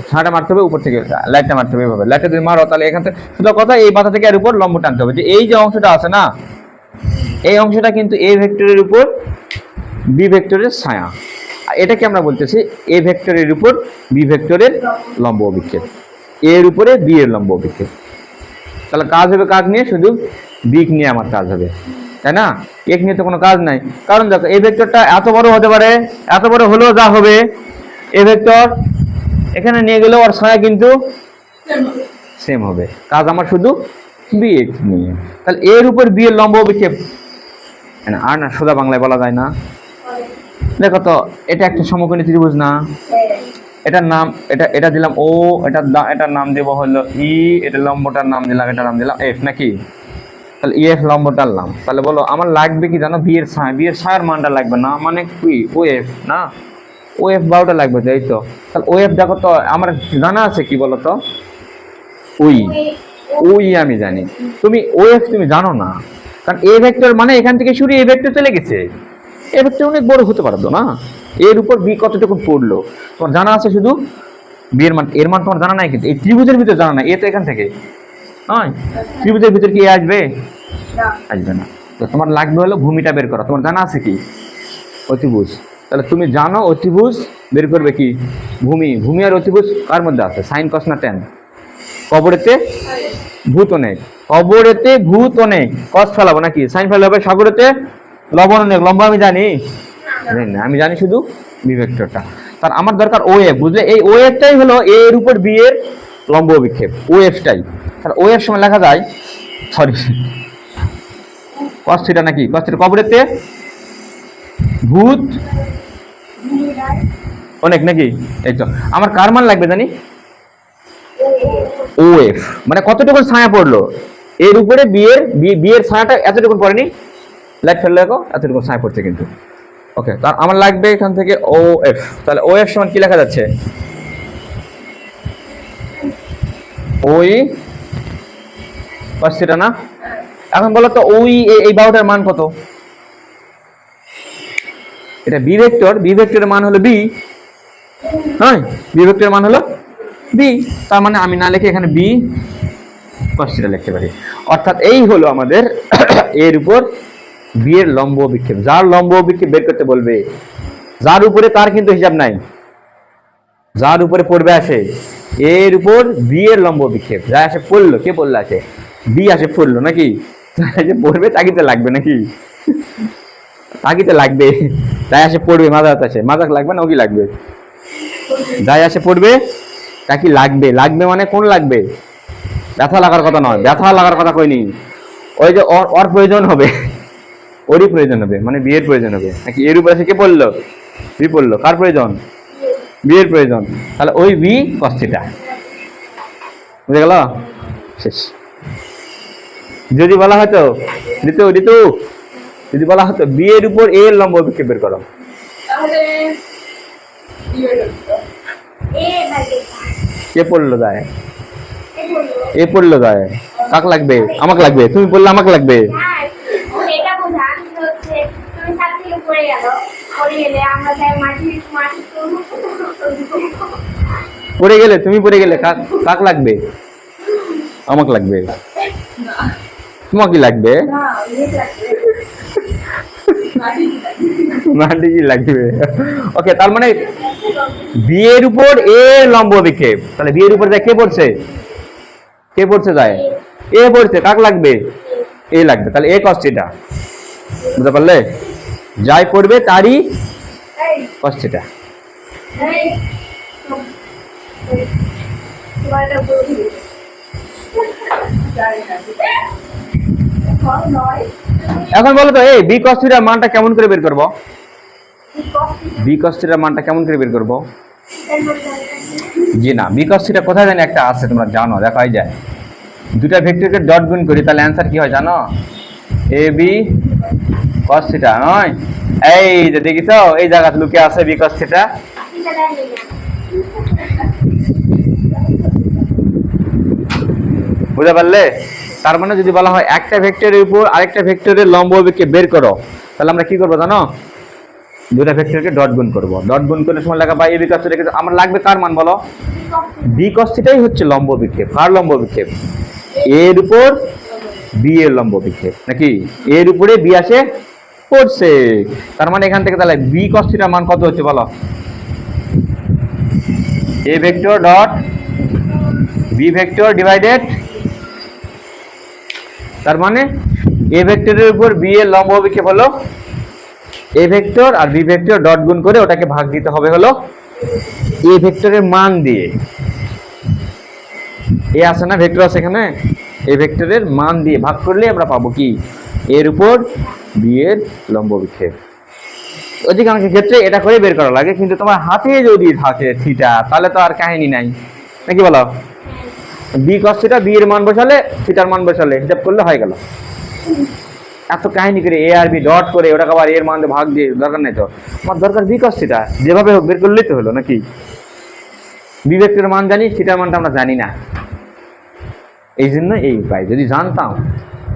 ছায়াটা মারতে হবে উপর থেকে, লাইটটা মারতে হবে এভাবে। লাইটটা যদি মারো তাহলে এখান থেকে শুধু কথা এই মাথা থেকে এর উপর লম্ব টানতে হবে, যে এই যে অংশটা আছে না, এই অংশটা কিন্তু এ ভেক্টরের উপর বি ভেক্টরের ছায়া। আর এটাকে আমরা বলতেছি এ ভেক্টরের উপর বি ভেক্টরের লম্ব অভিক্ষেপ, এর উপরে বি এর লম্ব অভিক্ষেপ। তাহলে কাজ হবে কাজ নিয়ে, শুধু দিক নিয়ে আমার কাজ হবে, তাই না? এক নিয়ে তো কোনো কাজ নাই। কারণ দেখো এই ভেক্টরটা এত বড় হতে পারে, এত বড় হলেও যা হবে, এ ভেক্টর এখানে নিয়ে গেলেও আর ছায়া কিন্তু সেম হবে, কাজ আমার শুধু বি এক্স নিয়ে। তাহলে এর উপর বি এর লম্ব অভিক্ষেপ, আর না সোজা বাংলায় বলা যায় না। দেখো তো এটা একটা সমকোণী ত্রিভুজ না, এটার নাম এটা এটা দিলাম ও, এটার নাম দেবো হলো ই, এটা লম্বটার নাম দিলাম, এটার নাম দিলাম এফ নাকি। তাহলে এফ লম্বটার নাম। তাহলে বলো আমার লাগবে কি জানো, বি এর ছায়ার মানটা লাগবে না, মানে কি ও এফ না, ও এফ বারোটা লাগবে তো, এই তো। তাহলে ও এফ দেখো তো আমার জানা আছে কি বলো তো, ওই ওই আমি জানি, তুমি ও এফ তুমি জানো না, কারণ এ ভেক্টর মানে এখান থেকে শুরু এ ভেক্টর চলে গেছে, এ ভেক্টর অনেক বড় হতে পারতো না, এর উপর বি কতটুকু পড়লো তোমার জানা আছে, শুধু বি এর মান, এর মান তোমার জানা নাই, কিন্তু এই ত্রিভুজের ভিতর জানা নাই, এ তো এখান থেকে নয়, ত্রিভুজের ভিতর কি এ আসবে, না আসবে না। তো তোমার লাগবে হলো ভূমিটা বের করা, তোমার জানা আছে কি অতিভুজ, তাহলে তুমি জানো অতিভুজ বের করবে কি ভূমি, ভূমি আর অতিভুজ কার মধ্যে আছে, সাইন কস না ট্যান, কবরেতে ভূত অনেক, কবরেতে ভূত অনেক, কস ফেলাবো নাকি, সাইন ফেলাবো, সাগরেতে লবণ অনেক, লম্বা আমি জানি জানি না, আমি জানি শুধু বি ভেক্টরটা। তার আমার দরকার ও এফ, বুঝলে, এই ও এফটাই হলো এ এর উপর বি এর লম্ব অভিক্ষেপ, ও এফটাই। তাহলে ও এর সময় লেখা যায়, সরি কস থিটা নাকি, কস থিটা কবরেতে ভূত অনেক নাকি, এই তো। আমার কার মান লাগবে জানি, ও এফ মানে কতটুকু ছায়া পড়লো এর উপরে, বিয়ের ছায়াটা এতটুকু পড়েনি, লাইট ফেললে দেখো এতটুকু ছায়া পড়ছে কিন্তু, ওকে। তার আমার লাগবে এখান থেকে ও এফ, তাহলে ও এফ সমান কি লেখা যাচ্ছে, ওই কস থিটা না। এখন বলো তো ওই এই বাহুটার মান কত, এটা বি ভেক্টর, বি ভেক্টরের মান হলো বি, হ্যাঁ বি ভেক্টরের মান হলো বি, তার মানে আমি না লিখে এখানে বি cos θ লিখতে পারি। অর্থাৎ এই হলো আমাদের এর উপর বি এর লম্ব অভিক্ষেপ, যার লম্ব অভিক্ষেপ বের করতে বলবে, যার উপরে তার কিন্তু হিসাব নাই, যার উপরে পড়বে আসে এর উপর বি এর লম্ব অভিক্ষেপ, যা আসে পড়লো, কে পড়লো আছে বি আসে পড়লো নাকি, যে পড়বে তাকিতে লাগবে নাকি, তাকিতে লাগবে, যাই আসে পড়বে মাজাক আছে, মাজাক লাগবে না, ও কি লাগবে, যাই আসে পড়বে তা কি লাগবে, লাগবে মানে কোন লাগবে, ব্যথা লাগার কথা নয়, ব্যথা লাগার কথা কইনি, ওই যে ওর প্রয়োজন হবে, ওরই প্রয়োজন হবে, মানে বিয়ের প্রয়োজন হবে নাকি, এর উপরে কে পড়লো, বি পড়লো, কার প্রয়োজন, বিয়ের প্রয়োজন, তাহলে ওই বি cos θ, বুঝে গেল, শেষ। যদি বলা হতো ঋতু ঋতু, যদি বলা হতো বি এর উপর এ এর লম্ব অভিক্ষেপ বের করো, তাহলে কে পড়লো যায়, এ পড়লো যায়, কাক লাগবে, আমাকে লাগবে, তুমি বললে আমাকে লাগবে, এটা বোঝান হচ্ছে তুমি ছাদ থেকে পড়ে গেল, পড়ে গেলে আমরা যাই মাটি মাটি পড়ে গেলে, তুমি পড়ে গেলে কাক, কাক লাগবে, আমাকে লাগবে, তোমাকে লাগবে, না ইয়ে লাগবে মাটি মাটি কি লাগবে, ওকে। তার মানে বি এর উপর এ লম্ব অভিক্ষেপ, তাহলে বি এর উপর যায় কে পড়ছে, কে পড়ছে যায় এ পড়ছে, কাক লাগবে, এ লাগবে, তাহলে এ cos θ, বুঝতে পারলে, যাই পড়বে তারই এই cos θ। এই তোমার এটা বলে দিই জানি না এখন নয় এখন বলো তো এই বি cos θ এর মানটা কেমন করে বের করবো, বি cos θ এর মানটা কেমন করে বের করবো, জি না, বি cos θ কোথায় জানি একটা আছে, তোমরা জানো, দেখাই যায়, দুটা ভেক্টরকে ডট গুণ করি, তাহলে অ্যান্সার কি হয় জানো, এ বি cos θ নয়, এই যে দেখিছো এই জায়গা লুকে আছে বি cos θ, বুঝতে পারলে। তার মানে যদি বলা হয় একটা ভেক্টরের উপর আরেকটা ভেক্টরের লম্ব অভিক্ষেপ বের করো, তাহলে আমরা কি করবো জানো, দুটা ভেক্টরকে ডট গুণ করবো, ডট গুণ করে সময় লেখা বা এ বি cos θ, আমার লাগবে কার মান বলো, বি cos θ হচ্ছে লম্ব অভিক্ষেপ, কার লম্ব অভিক্ষেপ, এর উপর বি এর লম্ব অভিক্ষেপ নাকি, এর উপরে বি আসে পড়ছে, তার মানে এখান থেকে তাহলে বি cos θ মান কত হচ্ছে বলো, A vector dot B vector divided, তার মানে এ ভেক্টরের উপর বি এর লম্ব অভিক্ষেপ হলো এ ভেক্টর, আর বি ভেক্টর ডট গুণ করে ওটাকে ভাগ দিতে হবে হলো এ ভেক্টরের মান দিয়ে, এ আছে না ভেক্টর আছে এখানে, এ ভেক্টরের মান দিয়ে ভাগ করলে আমরা পাবো কি, এর উপর বি এর লম্ব অভিক্ষেপ। অধিকাংশ ক্ষেত্রে এটা করে বের করা লাগে, কিন্তু তোমার হাতে যদি থাকে থিটা তাহলে তো আর কাহিনী নাই, নাকি বলো? বি কস থিটা, বি এর মান বসালে থিটার মান বসালে হিসাব করলে হয়ে গেল। এত কাহিনী করে এ আর বি ডট করে ওটাকে আবার এর মান দিয়ে ভাগ দিয়ে দরকার নাই তো। আমার দরকার বি কস থিটা, যেভাবে হোক বের করলেই তো হলো, নাকি? বি ভেক্টরের মান জানি, থিটার মানটা আমরা জানি না, এই জন্য এই উপায়। যদি জানতাম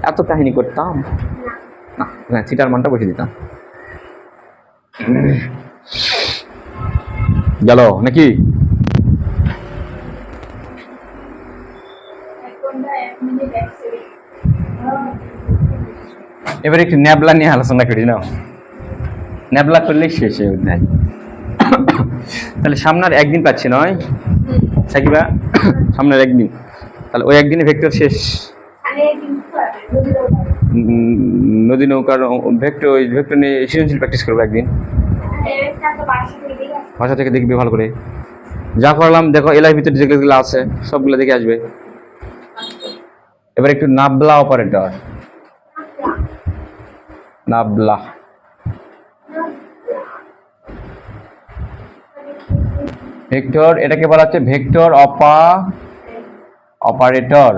এত কাহিনী করতাম না, থিটার মানটা বসে দিতাম। গেল নাকি? এবার একটু ন্যাবলা নিয়ে আলোচনা করি না, ন্যাবলা করলেই শেষ হয়ে উঠবে। তাহলে সামনের একদিন পাচ্ছি নয় সাকিবা, সামনের একদিন, তাহলে ওই একদিনে ভেক্টর শেষ। নদী নৌকার ভেক্টর, ওই ভেক্টর নিয়ে সৃজনশীল প্র্যাকটিস করবো একদিন, ভাষা থেকে দেখবি ভালো করে। যা করলাম দেখো, এলার ভিতরে যেগুলো আছে সবগুলো দেখে আসবে। এবার একটু নাবলা অপারেটর, নাবলা ভেক্টর, এটাকে বলা হচ্ছে ভেক্টর অপারেটর।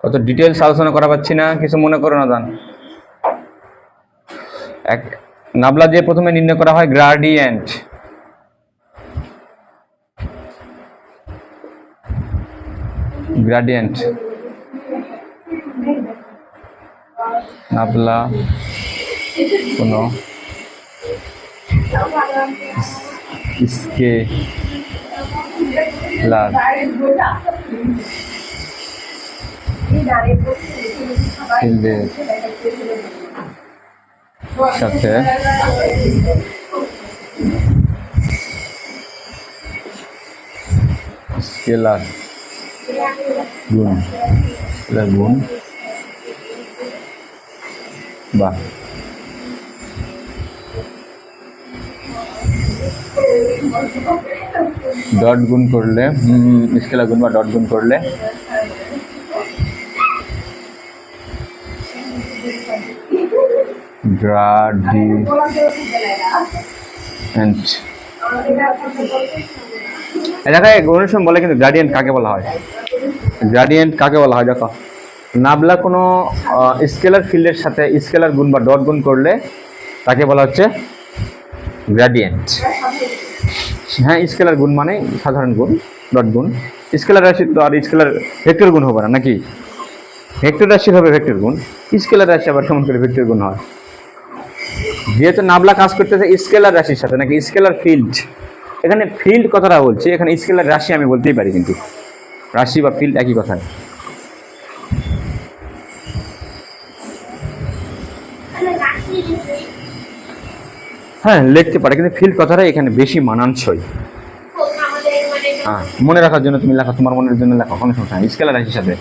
অত ডিটেলস আলোচনা করা পাচ্ছি না, কিছু মনে করো না। জান এক নাবলা দিয়ে প্রথমে নির্ণয় করা হয় গ্রাডিয়েন্ট, গ্রাডিয়েন্ট নাবলা কোনো স্কেলার ফিল্ডের সাথে স্কেলার গুণ বা ডট গুণ করলে, স্কেলার গুণ বা ডট গুণ করলে গ্রাডিয়েন্ট। এলাকায় গণেশন বলে, কিন্তু গ্রাডিয়েন্ট কাকে বলা হয়? গ্রাডিয়েন্ট কাকে বলা হয় দেখো, নাবলা কোনো স্কেলার ফিল্ডের সাথে স্কেলার গুণ বা ডট গুণ করলে তাকে বলা হচ্ছে গ্রাডিয়েন্ট। হ্যাঁ, স্কেলার গুণ মানে সাধারণ গুণ, ডট গুণ। স্কেলার রাশি তো আর স্কেলার ভেক্টর গুণ হবে না, নাকি? ভেক্টর রাশির হবে ভেক্টর গুণ, স্কেলার রাশি আবার কেমন করে ভেক্টর গুণ হয়? যেহেতু নাবলা কাজ করতেছে স্কেলার রাশির সাথে, নাকি স্কেলার ফিল্ড, এখানে ফিল্ড কথাটা বলছি, এখানে স্কেলার রাশি আমি বলতেই পারি, কিন্তু রাশি বা ফিল্ড একই কথা। হ্যাঁ, লিখতে পারে, কিন্তু ফিল্ড কথাটা এখানে বেশি মানানসই। হ্যাঁ, মনে রাখার জন্য তুমি লেখো, তোমার মনের জন্য লেখো, কোনো সমস্যা নেই। স্কেলার রাশির সাথে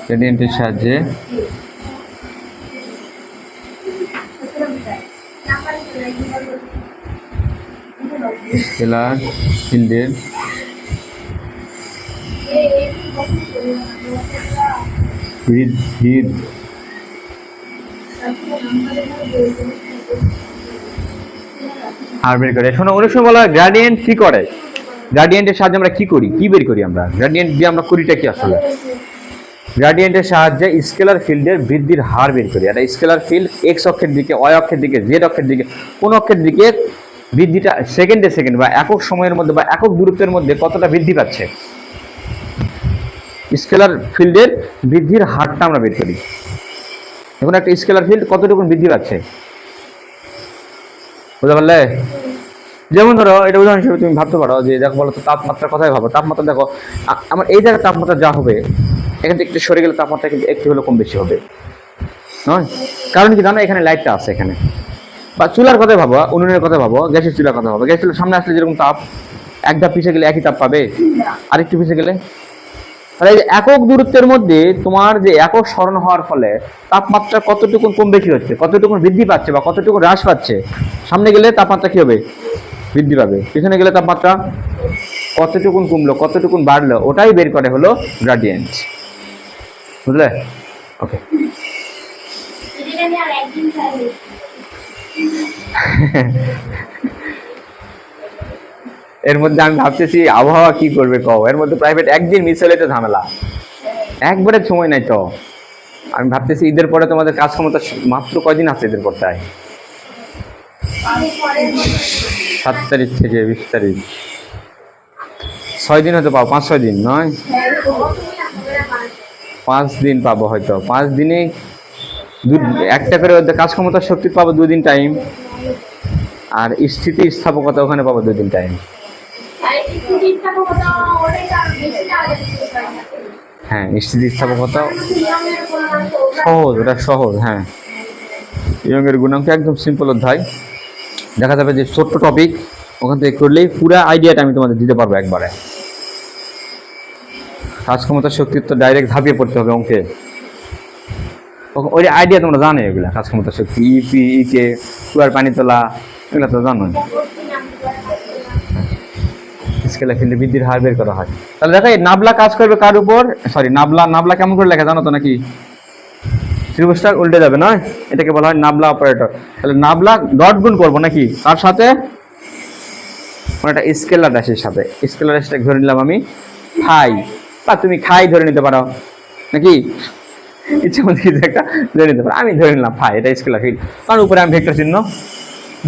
গ্রেডিয়েন্টের সাহায্যে স্কেলার ফিল্ডের বৃদ্ধির হার বের করে। শোনো, অনেক সময় বলা হয় গ্রেডিয়েন্ট কি করে, গ্রেডিয়েন্টের সাহায্যে আমরা কি করি, কি বের করি আমরা, গ্রেডিয়েন্ট দিয়ে আমরা করিটা কি আসলে? গ্রেডিয়েন্টের সাহায্যে স্কেলার ফিল্ডের বৃদ্ধির হার বের করি। একটা স্কেলার ফিল্ড এক্স অক্ষের দিকে, ওয়াই অক্ষের দিকে, জেড অক্ষের দিকে, কোন অক্ষের দিকে বৃদ্ধিটা সেকেন্ডে সেকেন্ড বা একক সময়ের মধ্যে বা একক দূরত্বের মধ্যে কতটা বৃদ্ধি পাচ্ছে, স্কেলার ফিল্ডের বৃদ্ধির হারটা আমরা বের করি। এখন একটা স্কেলার ফিল্ড কতটুকু বৃদ্ধি পাচ্ছে, বুঝতে পারলে? যেমন ধরো, এটা উদাহরণ হিসেবে তুমি ভাবতে পারো যে, দেখো বলো তো তাপমাত্রার কথাই ভাবো, তাপমাত্রা দেখো আমার এই জায়গায় তাপমাত্রা যা হবে, এখান থেকে একটু সরে গেলে তাপমাত্রা কিন্তু একটু হলেও কম বেশি হবে, নয়? কারণ কি জানো, এখানে লাইটটা আছে এখানে। বা চুলার কথাই ভাবো, উনুনের কথা ভাবো, গ্যাসের চুলার কথা ভাবো, গ্যাস চুলার সামনে আসলে যেরকম তাপ, এক ধাপ পিছিয়ে গেলে একই তাপ পাবে, আরেকটু পিছিয়ে গেলে তাহলে এই যে একক দূরত্বের মধ্যে তোমার যে একক সরণ হওয়ার ফলে তাপমাত্রা কতটুকু কম বেশি হচ্ছে, কতটুকু বৃদ্ধি পাচ্ছে বা কতটুকু হ্রাস পাচ্ছে, সামনে গেলে তাপমাত্রা কি হবে, বৃদ্ধি পাবে, পিছনে গেলে তাপমাত্রা কতটুকু কমলো কতটুকু বাড়লো, ওটাই বের করে হলো গ্রাডিয়েন্ট। বুঝলে? ওকে। এটা নিয়ে আর একদিন খাইলে এর মধ্যে আমি ভাবতেছি আবহাওয়া কি করবে কও, এর মধ্যে প্রাইভেট একদিন মিস হলে তো ঝামেলা, একবারে সময় নাই তো। আমি ভাবতেছি ঈদের পরে তোমাদের কাজ ক্ষমতা মাত্র কয়দিন আছে ঈদের পর, তাই 7 তারিখ থেকে 20 তারিখ, 6 দিন হয়তো পাবো, 5-6 দিন নয়, 5 দিন পাবো হয়তো, 5 দিনে একটা করে ওদের কাজ ক্ষমতার শক্তি পাবো 2 দিন টাইম, আর স্থিতি স্থাপকতা ওখানে পাবো 2 দিন টাইম। হ্যাঁ, স্থিতি স্থাপকতা সহজ, ওটা সহজ। হ্যাঁ, ইয়ংয়ের গুণাঙ্ক একদম সিম্পল অধ্যায়, দেখা যাবে যে ছোট্ট টপিক, ওখান থেকে করলেই পুরো আইডিয়াটা আমি তোমাদের দিতে পারবো একবারে। কাজ ক্ষমতার শক্তি তো ডাইরেক্ট ঝাঁপিয়ে পড়তে হবে অঙ্কে, ওই আইডিয়া তোমরা জানো, এগুলা কাজ ক্ষমতার শক্তি, ইপি, ইকে, কুয়ার পানি তোলা, এগুলো তো জানো। স্কেলার ফিল্ডে বৃদ্ধির হার বের করা হয়। তাহলে দেখো এই নাবলা কাজ করবে কার উপর, সরি নাবলা কেমন করে লেখা জানো তো নাকি? ত্রিভুজটা উল্টে যাবে নয়, এটাকে বলা হয় নাবলা অপারেটর। তাহলে নাবলা ডট গুণ করবো নাকি কার সাথে, মানে একটা স্কেলার রাশির সাথে। স্কেলার রাশিটা ধরে নিলাম আমি ফাই, বা তুমি খাই ধরে নিতে পারো নাকি, ইচ্ছে মতো কিছু একটা ধরে নিতে পারো, আমি ধরে নিলাম ফাই, এটা স্কেলার ফিল্ড, কারণ উপরে আমি ভেক্টর চিহ্ন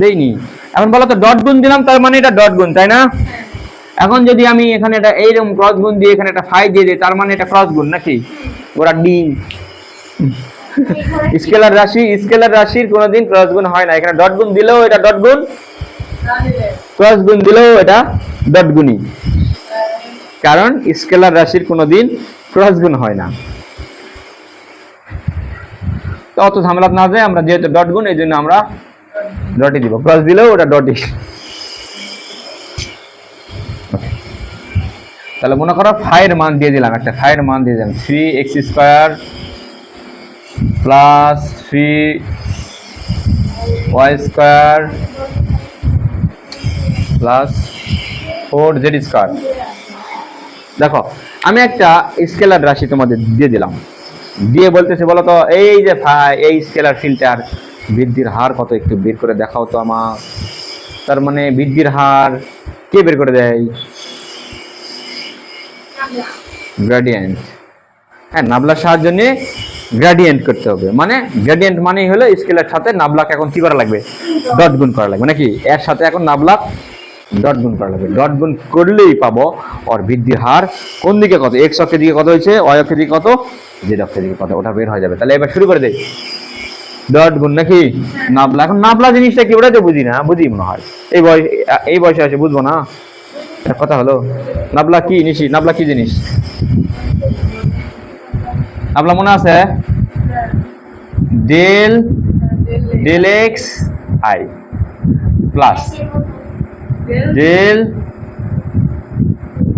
দেইনি। এখন বলো তো ডট গুণ দিলাম, তার মানে এটা ডট গুণ, তাই না? এখন যদি আমি এখানে এটা এইরকম ক্রস গুণ দিয়ে এখানে একটা ফাই দিয়ে দিই, তার মানে এটা ক্রস গুণ নাকি, ওরা ডি। স্কেলার রাশির কোনোদিন ক্রস গুণ হয় না, এখানে ডট গুণ দিলেও এটা ডট গুণ, ক্রস গুণ দিলেও এটা ডট গুণই, কারণ স্কেলার রাশির কোনোদিন ক্রস গুণ হয় না। তো অত ঝামেলা না যায়, আমরা যেহেতু ডট গুণ এই জন্য আমরা ডটই দিব, ক্রস দিলেও ওটা ডটই। তাহলে মনে করো ফাইয়ের মান দিয়ে দিলাম, একটা ফাইয়ের মান দিয়ে দিলাম 3x² plus 3y² plus 4z²। দেখো আমি একটা স্কেলার রাশি তোমাদের দিয়ে দিলাম, দিয়ে বলতেছে বলো তো এই যে ফাই, এই স্কেলার ফিল্টার বৃদ্ধির হার কত একটু বের করে দেখাও তো আমার। তার মানে বৃদ্ধির হার কে বের করে দেয়? গ্রেডিয়েন্ট। হ্যাঁ, নাবলার সাহায্য নিয়ে গ্রেডিয়েন্ট করতে হবে, মানে গ্রেডিয়েন্ট মানেই হলো স্কেলার সাথে নাবলাকে এখন কি করা লাগবে, ডট গুণ করা লাগবে নাকি, এর সাথে এখন নাবলা ডট গুণ করা লাগবে, ডট গুণ করলেই পাবো ওর বৃদ্ধির হার কোন দিকে কত, এক্স অক্ষের দিকে কত হয়েছে, ওয়াই অক্ষের দিকে কত, জেড অক্ষের দিকে কত, ওটা বের হয়ে যাবে। তাহলে এবার শুরু করে দেই, ডট গুণ নাকি নাবলা। এখন নাবলা জিনিসটা কি, ওটা তো বুঝি না, বুঝি মনে হয় এই বয়সে আছে বুঝবো না, কথা হলো। নাবলা কি নিশি, নাবলা কি জিনিস, নাবলা মনে আছে? Del x i plus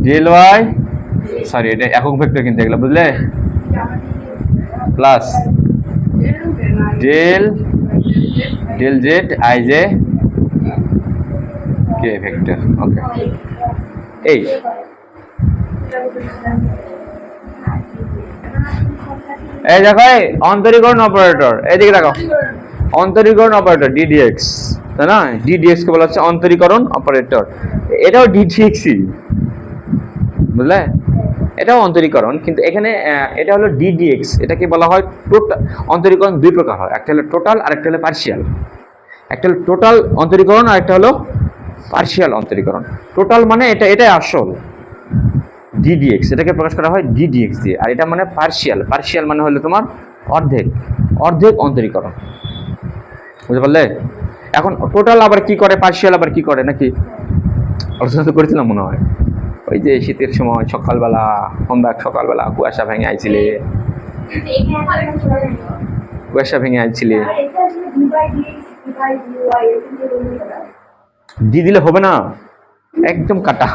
del y, sorry এটা একক ভেক্টর কিন্তু এগুলো, বুঝলে, plus del z i j k vector. Okay, এই দেখো এই অন্তরীকরণ অপারেটর, এইদিকে দেখো, অন্তরীকরণ অপারেটর ডিডিএক্স, তাই না? ডিডিএক্স কে বলা হচ্ছে অন্তরীকরণ অপারেটর, এটাও ডিডিএক্সই, বুঝলে, এটাও অন্তরীকরণ, কিন্তু এখানে এটা হলো ডিডিএক্স। এটাকে বলা হয় টোটাল অন্তরীকরণ, দুই প্রকার হয়, একটা হলো টোটাল আর একটা হলো পার্শিয়াল। একটা হলো টোটাল অন্তরীকরণ আর একটা হলো পার্শিয়াল অন্তরীকরণ। টোটাল মানে এটাই আসল ডিডিএক্স, এটাকে প্রকাশ করা হয় ডিডিএক্স দিয়ে, আর এটা মানে পার্শিয়াল মানে হলো তোমার অর্ধেক অন্তরীকরণ, বুঝতে পারলে? এখন টোটাল আবার কি করে, পার্শিয়াল আবার কি করে নাকি, আলোচনা তো করেছিলাম মনে হয়, ওই যে শীতের সময় সকালবেলা কুয়াশা ভেঙে আইছিলে, ডি দিলে হবে না, একদম কাটা,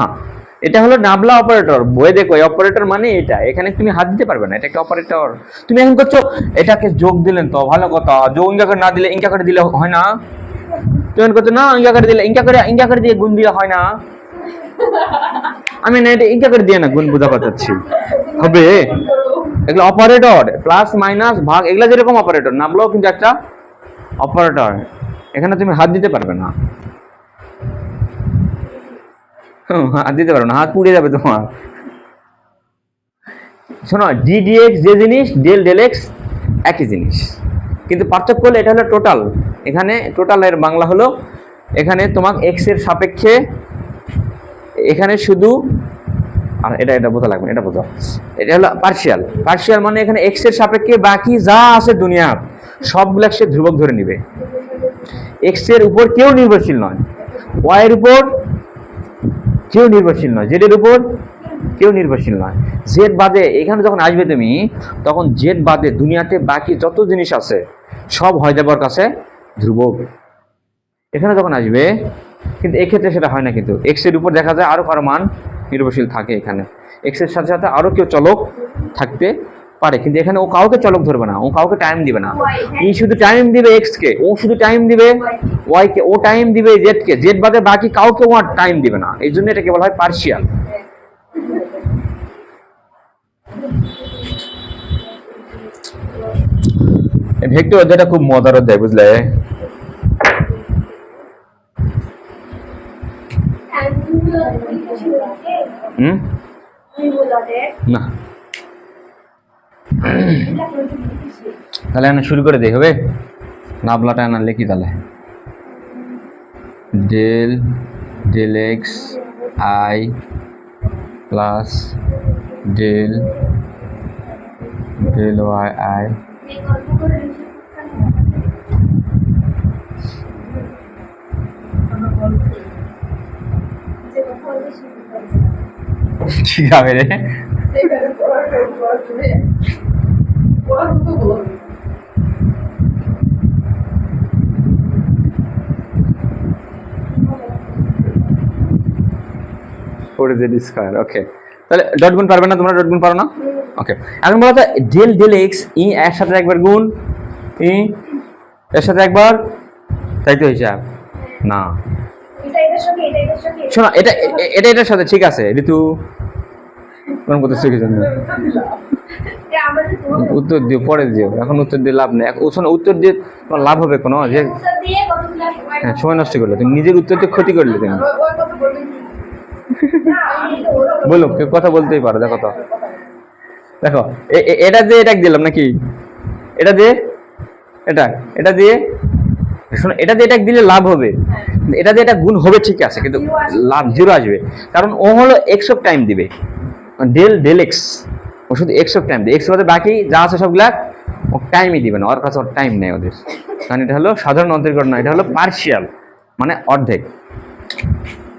এটা হলো নাবলা অপারেটর, বইয়ে দেখো এই অপারেটর মানে এটা, এখানে তুমি হাত দিতে পারবে না, এটা একটা অপারেটর। তুমি এখন করছো এটাকে যোগ দিলেন তো ভালো কথা, যোগ ইঙ্গা করে না দিলে ইঙ্গা করে দিলে হয় না, তুমি এখন করছো না ইঙ্গা করে দিলে ইঙ্গা করে দিয়ে গুণ দিয়ে হয় না, আমি না এটা ইঙ্গা করে দিয়ে না গুণ বোঝা পাচ্ছি হবে, এগুলো অপারেটর, প্লাস মাইনাস ভাগ এগুলা যেরকম অপারেটর, নামলেও কিন্তু একটা অপারেটর, এখানে তুমি হাত দিতে পারবে না, হাত দিতে পারবে না, হাত পুড়ে যাবে তোমার। শোনো ডিডিএক্স যে জিনিস ডেল ডেল এক্স একই জিনিস, কিন্তু পার্থক্য হলো এটা হলো টোটাল, এখানে টোটালের বাংলা হলো এখানে তোমার এক্স এর সাপেক্ষে, এখানে শুধু, আর এটা বোঝা লাগবে, এটা বোঝা, এটা হলো পার্শিয়াল, পার্শিয়াল মানে এখানে এক্স এর সাপেক্ষে বাকি যা আছে দুনিয়া সবগুলো সে ধ্রুবক ধরে নিবে, এক্স এর উপর কেউ নির্ভরশীল নয়, ওয়াই এর উপর কেউ নির্ভরশীল নয়, জেড এর উপর কেউ নির্ভরশীল নয়, জেড বাদে এখানে যখন আসবে তুমি তখন জেড বাদে দুনিয়াতে বাকি যত জিনিস আছে সব হয়ে যাবে ওর কাছে ধ্রুবক, এখানে যখন আসবে, কিন্তু এক্ষেত্রে সেটা হয় না, কিন্তু এক্স এর উপর দেখা যায় আরো কারো মান নির্ভরশীল থাকে, এখানে এক্স এর সাথে সাথে আরো কেউ চলক থাকতে পারে, কিন্তু এখানে ও কাউকে চলক ধরবে না, ও কাউকে টাইম দিবে না, ই শুধু টাইম দিবে এক্স কে, ও শুধু টাইম দিবে ওয়াই কে, ও টাইম দিবে জেড কে, জেড বাদে বাকি কাউকে ও টাইম দিবে না, এই জন্য এটাকে বলা হয় পার্শিয়াল। ভেক্টর অধ্যায়টা খুব মজার অধ্যায়, বুঝলে? না তাহলে শুরু করে দেই, হবে নাবলাটা আনালে কি তাহলে, del del x i plus del del y i, ঠিক হবে রে, ওকে তাহলে ডট গুণ পারবে না তোমরা, ডট গুণ পারো না, ওকে এখন বলো তো ডেল ডেল এক্স ই এর সাথে একবার গুণ, ই এর সাথে একবার, তাই তো হিসাব না, শোনো এটা এটা এটার সাথে ঠিক আছে ঋতু, কোন কথা শিখে জানো, উত্তর দিও পরে দিও, এখন উত্তর দিয়ে লাভ নেই, উত্তর দিয়ে তোমার লাভ হবে কোনো, যে হ্যাঁ সময় নষ্ট করলে তুমি, নিজের উত্তর দিয়ে ক্ষতি করলে তুমি, বলো কেউ কথা বলতেই পারো, দেখো তো দেখো এটা দিয়ে এটা দিলাম নাকি, এটা দিয়ে এটা দিয়ে শোনো, এটা দিয়ে এটা দিলে লাভ হবে, এটা দিয়ে এটা গুণ হবে ঠিক আছে, কিন্তু লাভ জিরো আসবে, কারণ ও হলো এক্স অফ টাইম দিবে, ডেল ডেল এক্স, ও শুধু এক্স অফ টাইম দেবে, এক্স বাদে বাকি যা আছে সবগুলা ও টাইমই দিবে না, ওর কাছে ওর টাইম নেই ওদের, কারণ এটা হলো সাধারণ অন্তরীকরণ না, এটা হলো পার্শিয়াল মানে অর্ধেক।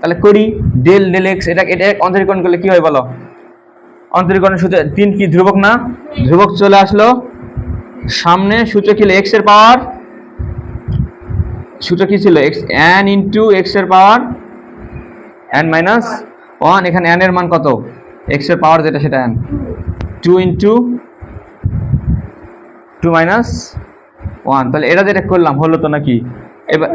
তাহলে করি ডেল ডেল এক্স, এটা এটা অন্তরীকরণ করলে কি হয় বলো, অন্তরীকরণের সূত্র 3 কি ধ্রুবক না, ধ্রুবক চলে আসলো সামনে, সূত্র কি এক্স এর পাওয়ার, সূত্র কি ছিল এক্স n ইন্টু এক্স এর পাওয়ার n মাইনাস 1, এখানে n এর মান কত, এক্স এর পাওয়ার যেটা সেটা n, 2 ইন্টু 2 মাইনাস 1, তাহলে এটা যেটা করলাম হলো তো নাকি, এবার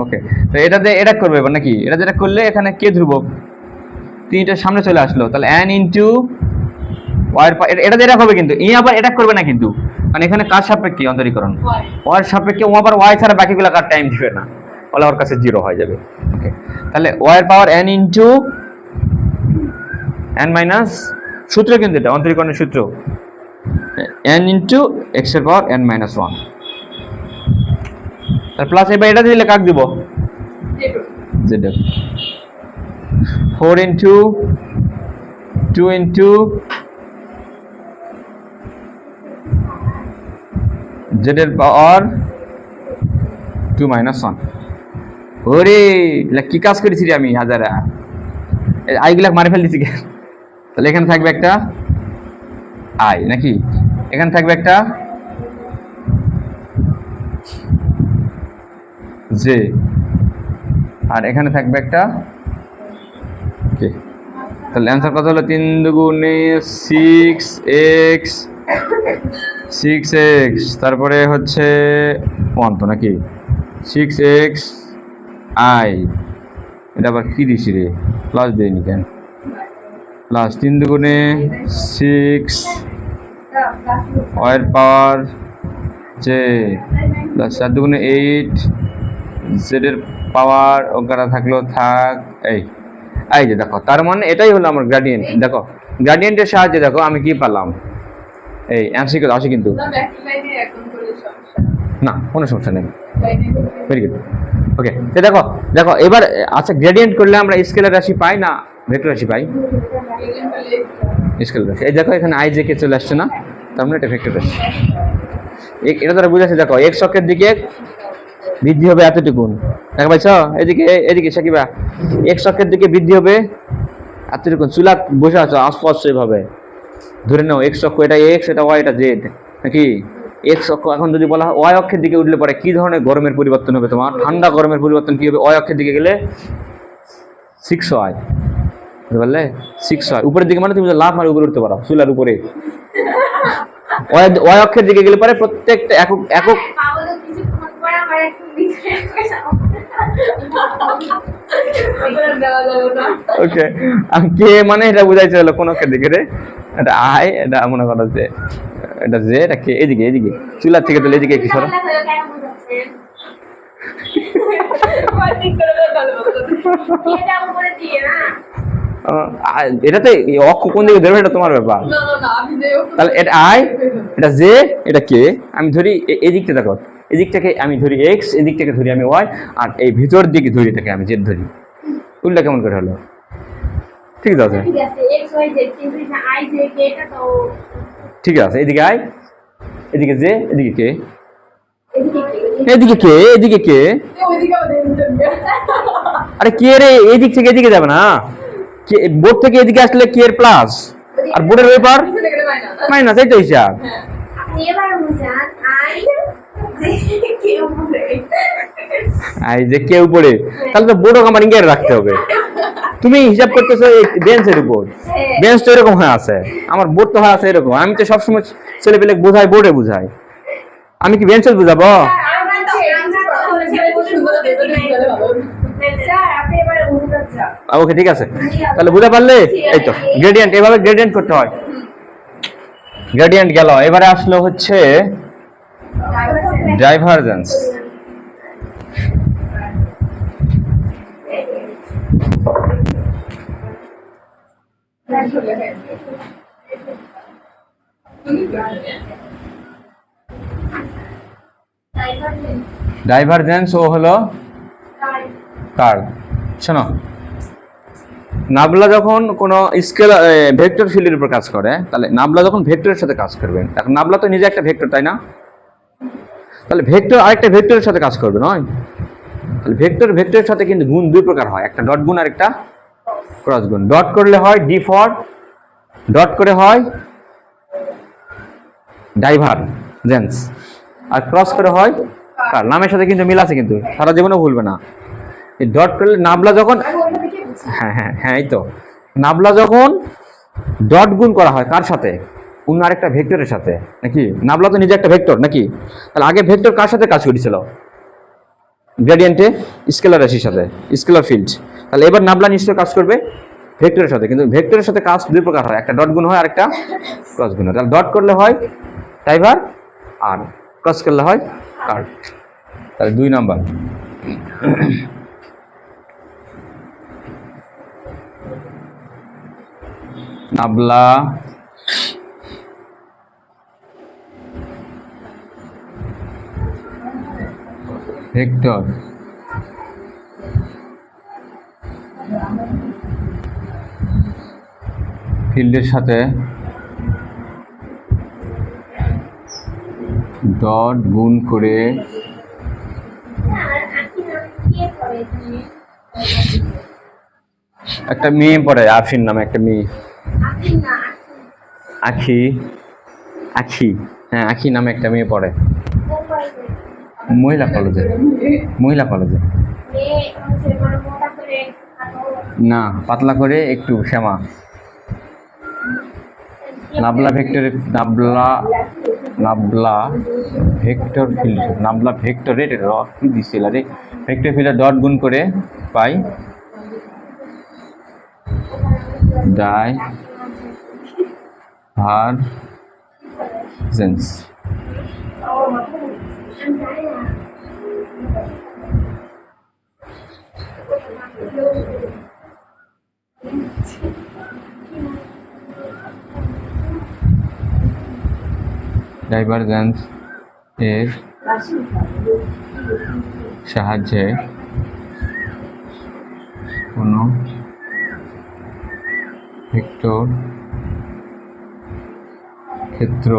ওকে তো এটা দিয়ে এটা করবে এবার নাকি, এটা যেটা করলে এখানে কে ধ্রুবক, 3টার সামনে চলে আসলো, তাহলে n ইন্টু ওয়াই, এটা যেটা হবে, কিন্তু ই আবার এটা করবে না কিন্তু, কারণ এখানে কার সাপেক্ষে অন্তরীকরণ, ওয়ার সাপেক্ষে, ও আবার ওয়াই ছাড়া বাকিগুলো কার টাইম দিবে না, বলে ওর কাছে জিরো হয়ে যাবে, ওকে তাহলে ওয়াই এর পাওয়ার n ইন্টু n মাইনাস, সূত্র কিন্তু এটা অন্তরীকরণের সূত্র, n ইন্টু এক্স এর পাওয়ার n মাইনাস 1, তার প্লাস এবার এটা দিলে কাক দিব, জেড, 4 ইন্টু 2 ইন্টু জেড এর পাওয়ার 2 মাইনাস 1, ওরে কি কাজ করেছি রে আমি, হাজারা আইগুলা মারে ফেলতেছি, তাহলে এখানে থাকবে একটা আই নাকি, এখানে থাকবে একটা জে, আর এখানে থাকবে একটা ওকে, তাহলে অ্যান্সার কত হলো? 3 দুগুণে 6x, তারপরে হচ্ছে 1 তো নাকি 6x i, এটা আবার কি দিছি রে, প্লাস দেয়নি কেন, প্লাস 3 দুগুণে 6 y এর পাওয়ার j, প্লাস 4 দুগুণে 8 z এর পাওয়ার ওখানে থাকলো থাক। এই যে দেখো, তার মানে এটাই হলো আমার গ্রেডিয়েন্ট। দেখো গ্রেডিয়েন্টের সাহায্যে দেখো আমি কি পেলাম, এই এমসিকিউ আসে কিন্তু না, কোনো সমস্যা নেই। ভেরি গুড, ওকে। তো দেখো দেখো এবার, আচ্ছা গ্রেডিয়েন্ট করলে আমরা স্কেলার রাশি পাই না ভেক্টর রাশি পাই? স্কেলার রাশি। এই দেখো এখানে আই জে কে চলে আসছে না, তার মানে এটা ভেক্টর রাশি। এটা দ্বারা বুঝাচ্ছে, দেখো এক্স অক্ষের দিকে বৃদ্ধি হবে এতটুকুন, দেখা পাইছ? এদিকে সাকিবা, এক্স অক্ষের দিকে বৃদ্ধি হবে এতটুকুন। চুলা বসে আছো আস্পষ্ট এভাবে ধরে নাও, এক্স অক্ষ এটা এক্স, এটা ওয়াই, এটা জেড নাকি? এক্স অক্ষ এখন যদি বলা হয় ওয়াই অক্ষের দিকে উঠলে পরে কি ধরনের গরমের পরিবর্তন হবে তোমার? ঠান্ডা গরমের পরিবর্তন কি হবে? ওয়াই অক্ষের দিকে গেলে 6y, বুঝতে পারলে? 6y উপরের দিকে মানে তুমি লাফ মারে উপরে উঠতে পারো চুলার উপরে। ওয়াই অক্ষের দিকে গেলে পরে প্রত্যেকটা একক ওকে, কে মানে এটা বুঝাইছে হলো কোন অক্ষের দিকে রে, এটা আই, এটা মনে করো যে এটা জে, এটা কে, এদিকে চুলার থেকে তাহলে এদিকে কি সরো। এটাতে অক্ষ কোন দিকে ধরবে এটা তোমার ব্যাপার। তাহলে এটা আই, এটা জে, এটা কে, আমি ধরি এদিকটা, দেখো এদিকটাকে আমি ধরি এক্স, এদিকটাকে ধরি আমি ওয়াই, আর এই ভিতর দিকে ধরি এটাকে আমি জেড ধরি। উল্টা কেমন করে হলো? ঠিক আছে, ঠিক আছে। এদিকে আই, এদিকে জে, এদিকে কে, এদিকে কে, আরে কে রে, এদিক থেকে এদিকে যাবে না, বোর্ড থেকে এদিকে আসলে কে এর প্লাস, আর বোর্ডের ব্যাপার মাইনাস, এই তো হিসাব। আই যে কে উপরে, তাহলে তো বোর্ডও আমার ইংরেজি রাখতে হবে। তুমি হিসাব করতেছো এই বেঞ্চের উপর, বেঞ্চ তো এরকম হয়ে আছে, আমার বোর্ড তো হয়ে আছে এরকম। আমি তো সবসময় ছেলে পেলে বোঝাই, বোর্ডে বুঝাই, আমি কি বেঞ্চে বুঝাবো? ওকে ঠিক আছে, তাহলে বুঝতে পারলে? এই তো গ্রেডিয়েন্ট, এভাবে গ্রেডিয়েন্ট করতে হয়। গ্রেডিয়েন্ট গেল, এবারে আসলো হচ্ছে ডাইভারজেন্স। ডাইভারজেন্স ও হলো কার্ভ। শোনো, নাবলা যখন কোনো স্কেলার ভেক্টর ফিল্ডের উপর কাজ করে, তাহলে নাবলা যখন ভেক্টরের সাথে কাজ করবে, এখন নাবলা তো নিজে একটা ভেক্টর, তাই না? তাহলে ভেক্টর আরেকটা ভেক্টরের সাথে কাজ করবে নয়? তাহলে ভেক্টরের সাথে কিন্তু গুণ দুই প্রকার হয়, একটা ডট গুণ আর একটা ক্রস গুণ। ডট করলে হয় ডট করে হয় ডাইভারজেন্স, আর ক্রস করে হয় কার্ভ। নামের সাথে কিন্তু মিল আছে, কিন্তু সারা জীবনেও ভুলবে না। এই ডট করলে নাবলা যখন, হ্যাঁ এই তো, নাবলা যখন ডট গুণ করা হয় কার সাথে? অন্য আরেকটা ভেক্টরের সাথে নাকি? নাবলা তো নিজে একটা ভেক্টর নাকি? তাহলে আগে ভেক্টর কার সাথে কাজ করেছিল? গ্রেডিয়েন্টে স্কেলার রাশির সাথে, স্কেলার ফিল্ড। তাহলে এবার নাবলা নিশ্চয়ই কাজ করবে ভেক্টরের সাথে, কিন্তু ভেক্টরের সাথে কাজ দুই প্রকার হয়, একটা ডট গুণ হয় আর একটা ক্রস গুণ হয়। তাহলে ডট করলে হয় ডাইভার, আর ক্রস করলে হয় কার্ভ। তাহলে 2 নাম্বার। নাবলা ভেক্টর ফিল্ডের সাথে ডট গুণ করে একটা মেয়ে পড়ে, আফিন নামে একটা মেয়ে, আখি, হ্যাঁ আখি নামে একটা মেয়ে পড়ে মহিলা কলেজে। না, পাতলা করে একটু শ্যামা। নাবলা ভেক্টর ফিল্ড, নাবলা ভেক্টরের কি দিছিল রে, ভেক্টর ফিল্ডের ডট গুণ করে পাই ডাইভারজেন্স। ডাইভারজেন্স এর সাহায্যে কোনো ভেক্টর ক্ষেত্র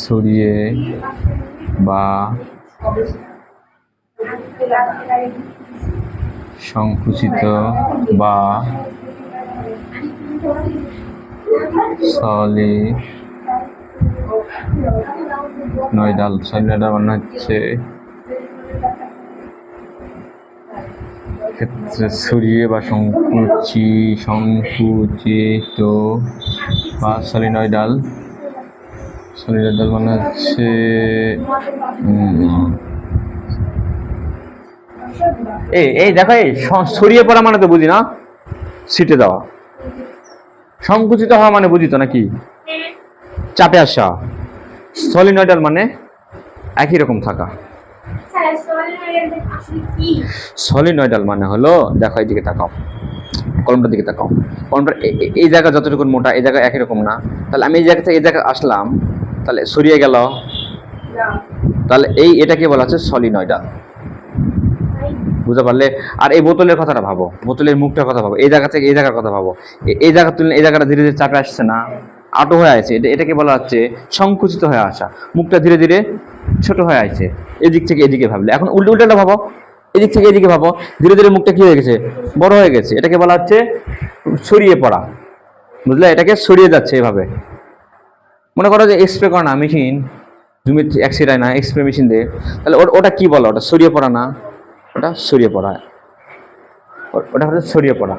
ছড়িয়ে বা সংকুচিত বা সলিনয়েডাল মানে হচ্ছে ক্ষেত্রে ছড়িয়ে বা সংকুচিত বা সলিনয়েডাল মানে হচ্ছে এই দেখো, এই ছড়িয়ে পড়া মানে তো বুঝি না, ছিটে দেওয়া। সংকুচিত হওয়া মানে বুঝি তো নাকি, চাপে আসা। সলিনয়েডাল মানে একই রকম থাকা। সলিনয়েডাল মানে হলো, দেখো এই দিকে তাকাও, কলমটার দিকে তাকাও, কলমটা এই জায়গা যতটুকু মোটা, এই জায়গা একই রকম না। তাহলে আমি এই জায়গা থেকে এই জায়গায় আসলাম, তাহলে সরিয়ে গেল, তাহলে এটাকে বলা হচ্ছে সলিনয়েডাল। বুঝতে পারলে? আর এই বোতলের কথাটা ভাবো, বোতলের মুখটার কথা ভাবো, এই জায়গা থেকে এই জায়গার কথা ভাবো, এই জায়গা তুলনায় এই জায়গাটা ধীরে ধীরে চাপে আসছে না, আটো হয়ে আছে, এটাকে বলা হচ্ছে সংকুচিত হয়ে আসা। মুখটা ধীরে ধীরে ছোট হয়ে আছে, এদিক থেকে এদিকে ভাবলে। এখন উল্টোটা ভাবো, এদিক থেকে এদিকে ভাবো, ধীরে ধীরে মুখটা কি হয়ে গেছে, বড় হয়ে গেছে। এটাকে বলা হচ্ছে ছড়িয়ে পড়া। বুঝলে? এটাকে ছড়িয়ে যাচ্ছে এভাবে। মনে করো যে এক্সপ্রে করা না মেশিন, জমির এক্সরে না, এক্সপ্রে মেশিন দিয়ে, তাহলে ওটা কি বলো? ওটা ছড়িয়ে পড়া না? ওটা ছড়িয়ে পড়া, ওটা হচ্ছে ছড়িয়ে পড়া।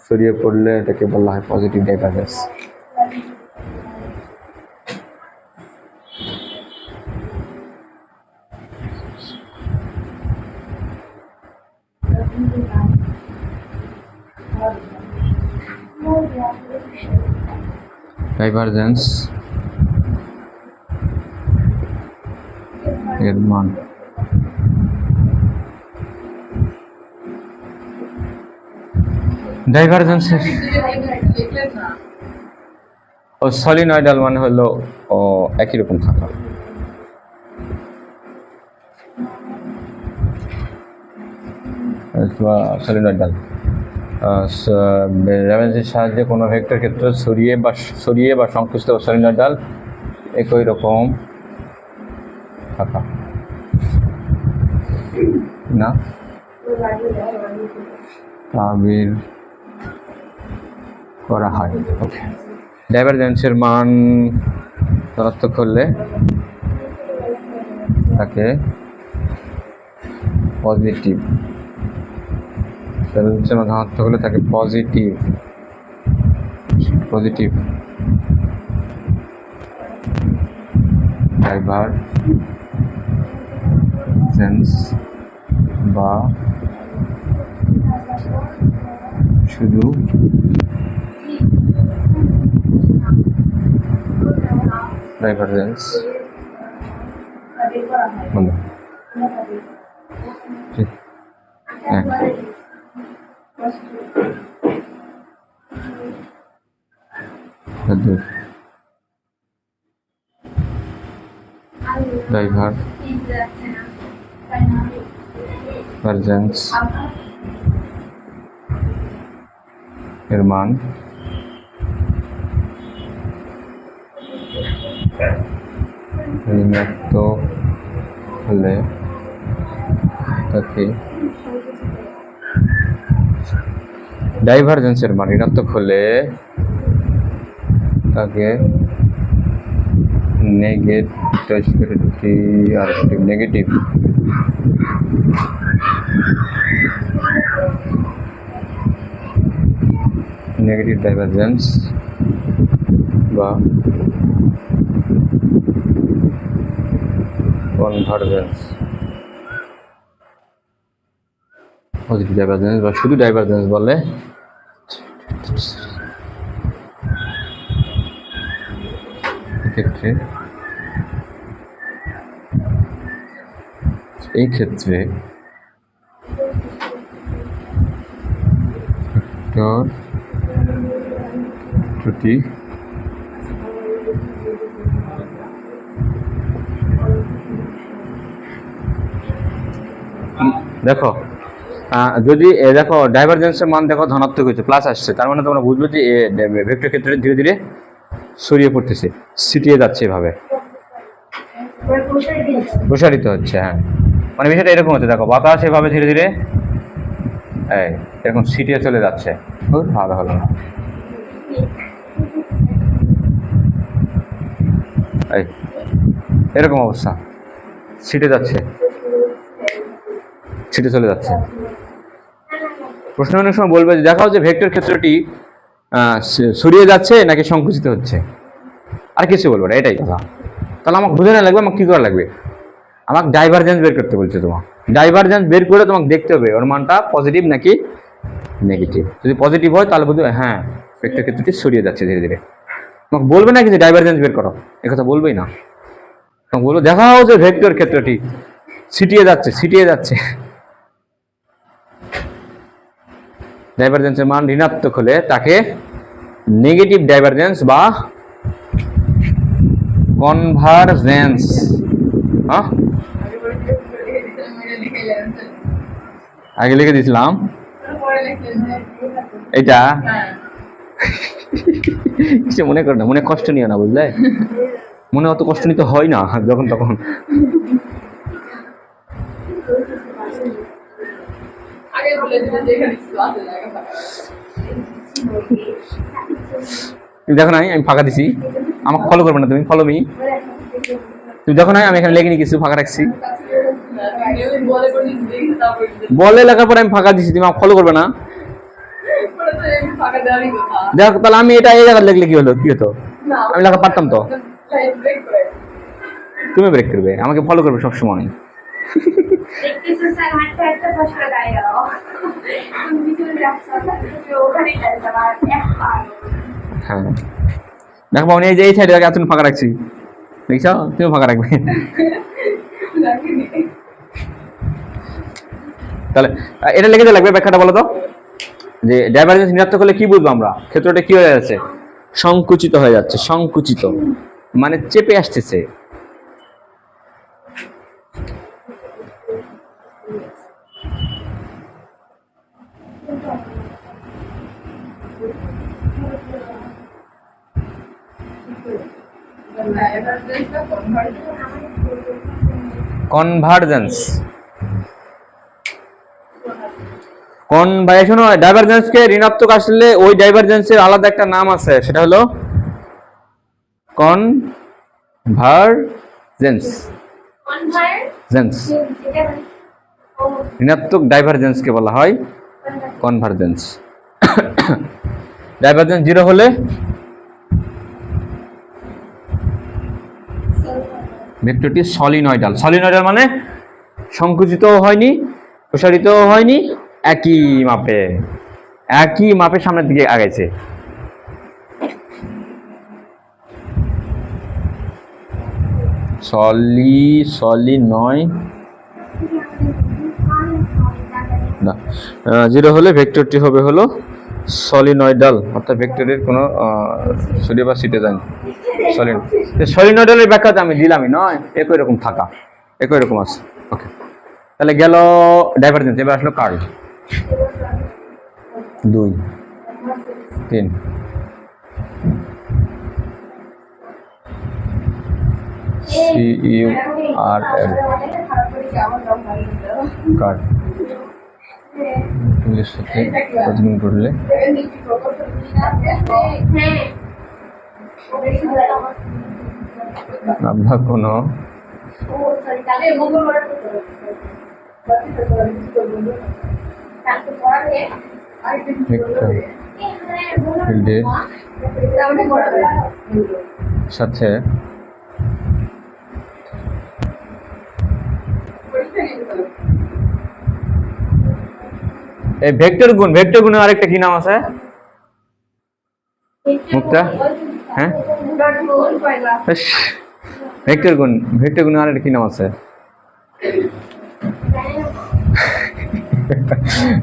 ছড়িয়ে পড়লে এটাকে বলা হয় পজিটিভ ডাইভারজেন্স। ডাইভারজেন্স এর মান ডাইভারজেন্সের ও সলিনয়েডাল মানে হলো একই রকম থাকা। সলিনয়েডাল ডাইভারজেন্সের সাহায্যে কোনো ভেক্টর ক্ষেত্র ছড়িয়ে বা সংকুচিত বা সলিনয়েডাল একই রকম থাকা না তাবির করা হয়। ওকে, ডাইভারজেন্সের মান ধনাত্মক হলে তাকে পজিটিভ, ডাইভারজেন্সের মান ধনাত্মক হলে তাকে পজিটিভ ডাইভারজেন্স বা শুধু ডাইভারজেন্স বলো। ডাইভারজেন্স এর মান ঋণাত্মক হলে তাকে ডাইভারজেন্সের মান ঋণাত্মক হলে তাকে নেগেটিভ ডাইভারজেন্স বা কনভারজেন্স, পজিটিভ ডাইভারজেন্স বা শুধু ডাইভারজেন্স বলে। এই ক্ষেত্রে ভেক্টর ত্রুটি দেখো যদি দেখো ডাইভারজেন্সের মান দেখো ধনাত্মক হচ্ছে, প্লাস আসছে, তার মানে তোমরা বুঝবে যে ভেক্টর ক্ষেত্রে ধীরে ধীরে ছড়িয়ে পড়তেছে, ছিটিয়ে যাচ্ছে এভাবে, প্রসারিত হচ্ছে। হ্যাঁ, মানে বিষয়টা এরকম হচ্ছে, দেখো বাতাস এভাবে ধীরে ধীরে এরকম ছিটিয়ে চলে যাচ্ছে। ভালো হলো না, এরকম অবস্থা, ছিটে যাচ্ছে, ছিটে চলে যাচ্ছে। প্রশ্ন অনেক সময় বলবে যে দেখাও যে ভেক্টর ক্ষেত্রটি ছড়িয়ে যাচ্ছে নাকি সংকুচিত হচ্ছে, আর কিছু বলবো না, এটাই কথা। তাহলে আমাকে বুঝে না লাগবে, আমাকে কি করা লাগবে, আমাকে ডাইভারজেন্স বের করতে বলছে। তোমার ডাইভারজেন্স বের করে তোমাকে দেখতে হবে ওর মানটা পজিটিভ নাকি নেগেটিভ। যদি পজিটিভ হয় তাহলে বুঝবে হ্যাঁ ভেক্টর ক্ষেত্রটি ছড়িয়ে যাচ্ছে ধীরে ধীরে। তোমাকে বলবে না কি যে ডাইভারজেন্স বের করো, একথা বলবেই না, তোমাকে বলবো দেখাও যে ভেক্টর ক্ষেত্রটি ছিটিয়ে যাচ্ছে, ছিটিয়ে যাচ্ছে। ডাইভারজেন্সের মান ঋণাত্মক হলে তাকে নেগেটিভ ডাইভারজেন্স বা কনভারজেন্স, আগে লিখে দিয়েছিলাম এটা। কিছু মনে করো না, মনে কষ্ট নিও না, বুঝলে, মনে অত কষ্ট নিতে হয় না যখন তখন। তুমি দেখো নাই আমি ফাঁকা দিছি, আমাকে ফলো করবে না, তুমি ফলো মি। তুমি দেখো নাই আমি এখানে লেখিনি কিছু, ফাঁকা রাখছি, বলে লেখার পরে আমি ফাঁকা দিছি, তুমি আমাকে ফলো করবে না। দেখো তাহলে আমি এটা এই জায়গায় লিখলে কি হলো, কি হতো, আমি লেখা পারতাম তো। তুমি ব্রেক করবে, আমাকে ফলো করবে সবসময়। হ্যাঁ দেখো আমি এই যে এই সাইডে এতক্ষণ ফাঁকা রাখছি, দেখছো, তুমি ফাঁকা রাখবে। তাহলে এটা লিখে দিয়ে লাগবে, ব্যাখ্যাটা বলো তো, যে ডাইভারজেন্স ঋণাত্মক হলে কি বুঝবো আমরা, ক্ষেত্রটা কি হয়ে যাচ্ছে, সংকুচিত হয়ে যাচ্ছে। সংকুচিত মানে চেপে আসতেছে। কনভারজেন্স, শোনো, ডাইভারজেন্সকে ঋণাত্মক আসলে ওই ডাইভারজেন্সের আলাদা একটা নাম আছে, সেটা হলো কনভারজেন্স। ঋণাত্মক ডাইভারজেন্সকে বলা হয় কনভারজেন্স। ডাইভারজেন্স 0 হলে ভেক্টরটি সলিনয়েডাল। সলিনয়েডাল মানে সংকুচিতও হয়নি, প্রসারিতও হয়নি, একই মাপে সামনের দিকে আগাইছে। জিরো হলে ভেক্টরটি হবে হলো সলিনয়েডাল, অর্থাৎ ভেক্টরের কোনো ছড়িয়ে বা ছিটে যায়নি। সলিনয়েডালের ব্যাখ্যাতে আমি দিলামই নয়, একই রকম থাকা, একই রকম আছে। ওকে, তাহলে গেল ডাইভারজেন্স। এবার আসলো কার্ল। 2 3 CURL curl. টুলের সাথে ক্রস গুণ করলে আমরা কোনো ভেক্টর ফিল্ডের সাথে এই ভেক্টর গুণের আরেকটা কি নাম আছে মুক্তা? হ্যাঁ ভেক্টর গুণের আরেকটা কি নাম আছে?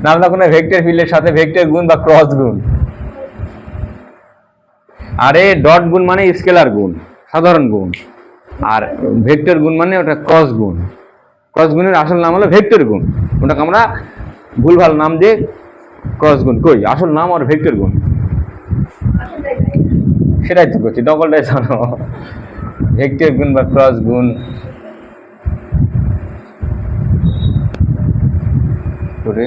নামটা কোনো ভেক্টর ফিল্ডের সাথে ভেক্টর গুণ বা ক্রস গুণ। আরে ডট গুণ মানে স্কেলার গুণ, সাধারণ গুণ, আর ভেক্টর গুণ মানে ওটা ক্রস গুণ। ক্রস গুণের আসল নাম হলো ভেক্টর গুণ, ওটাকে আমরা ভুলভাল নাম দিয়ে ক্রস গুণ কই, আসল নাম আর ভেক্টর গুণ। সেটাই তো করছি, ডবলটাই জানো। ভেক্টর গুণ বা ক্রস গুণ করে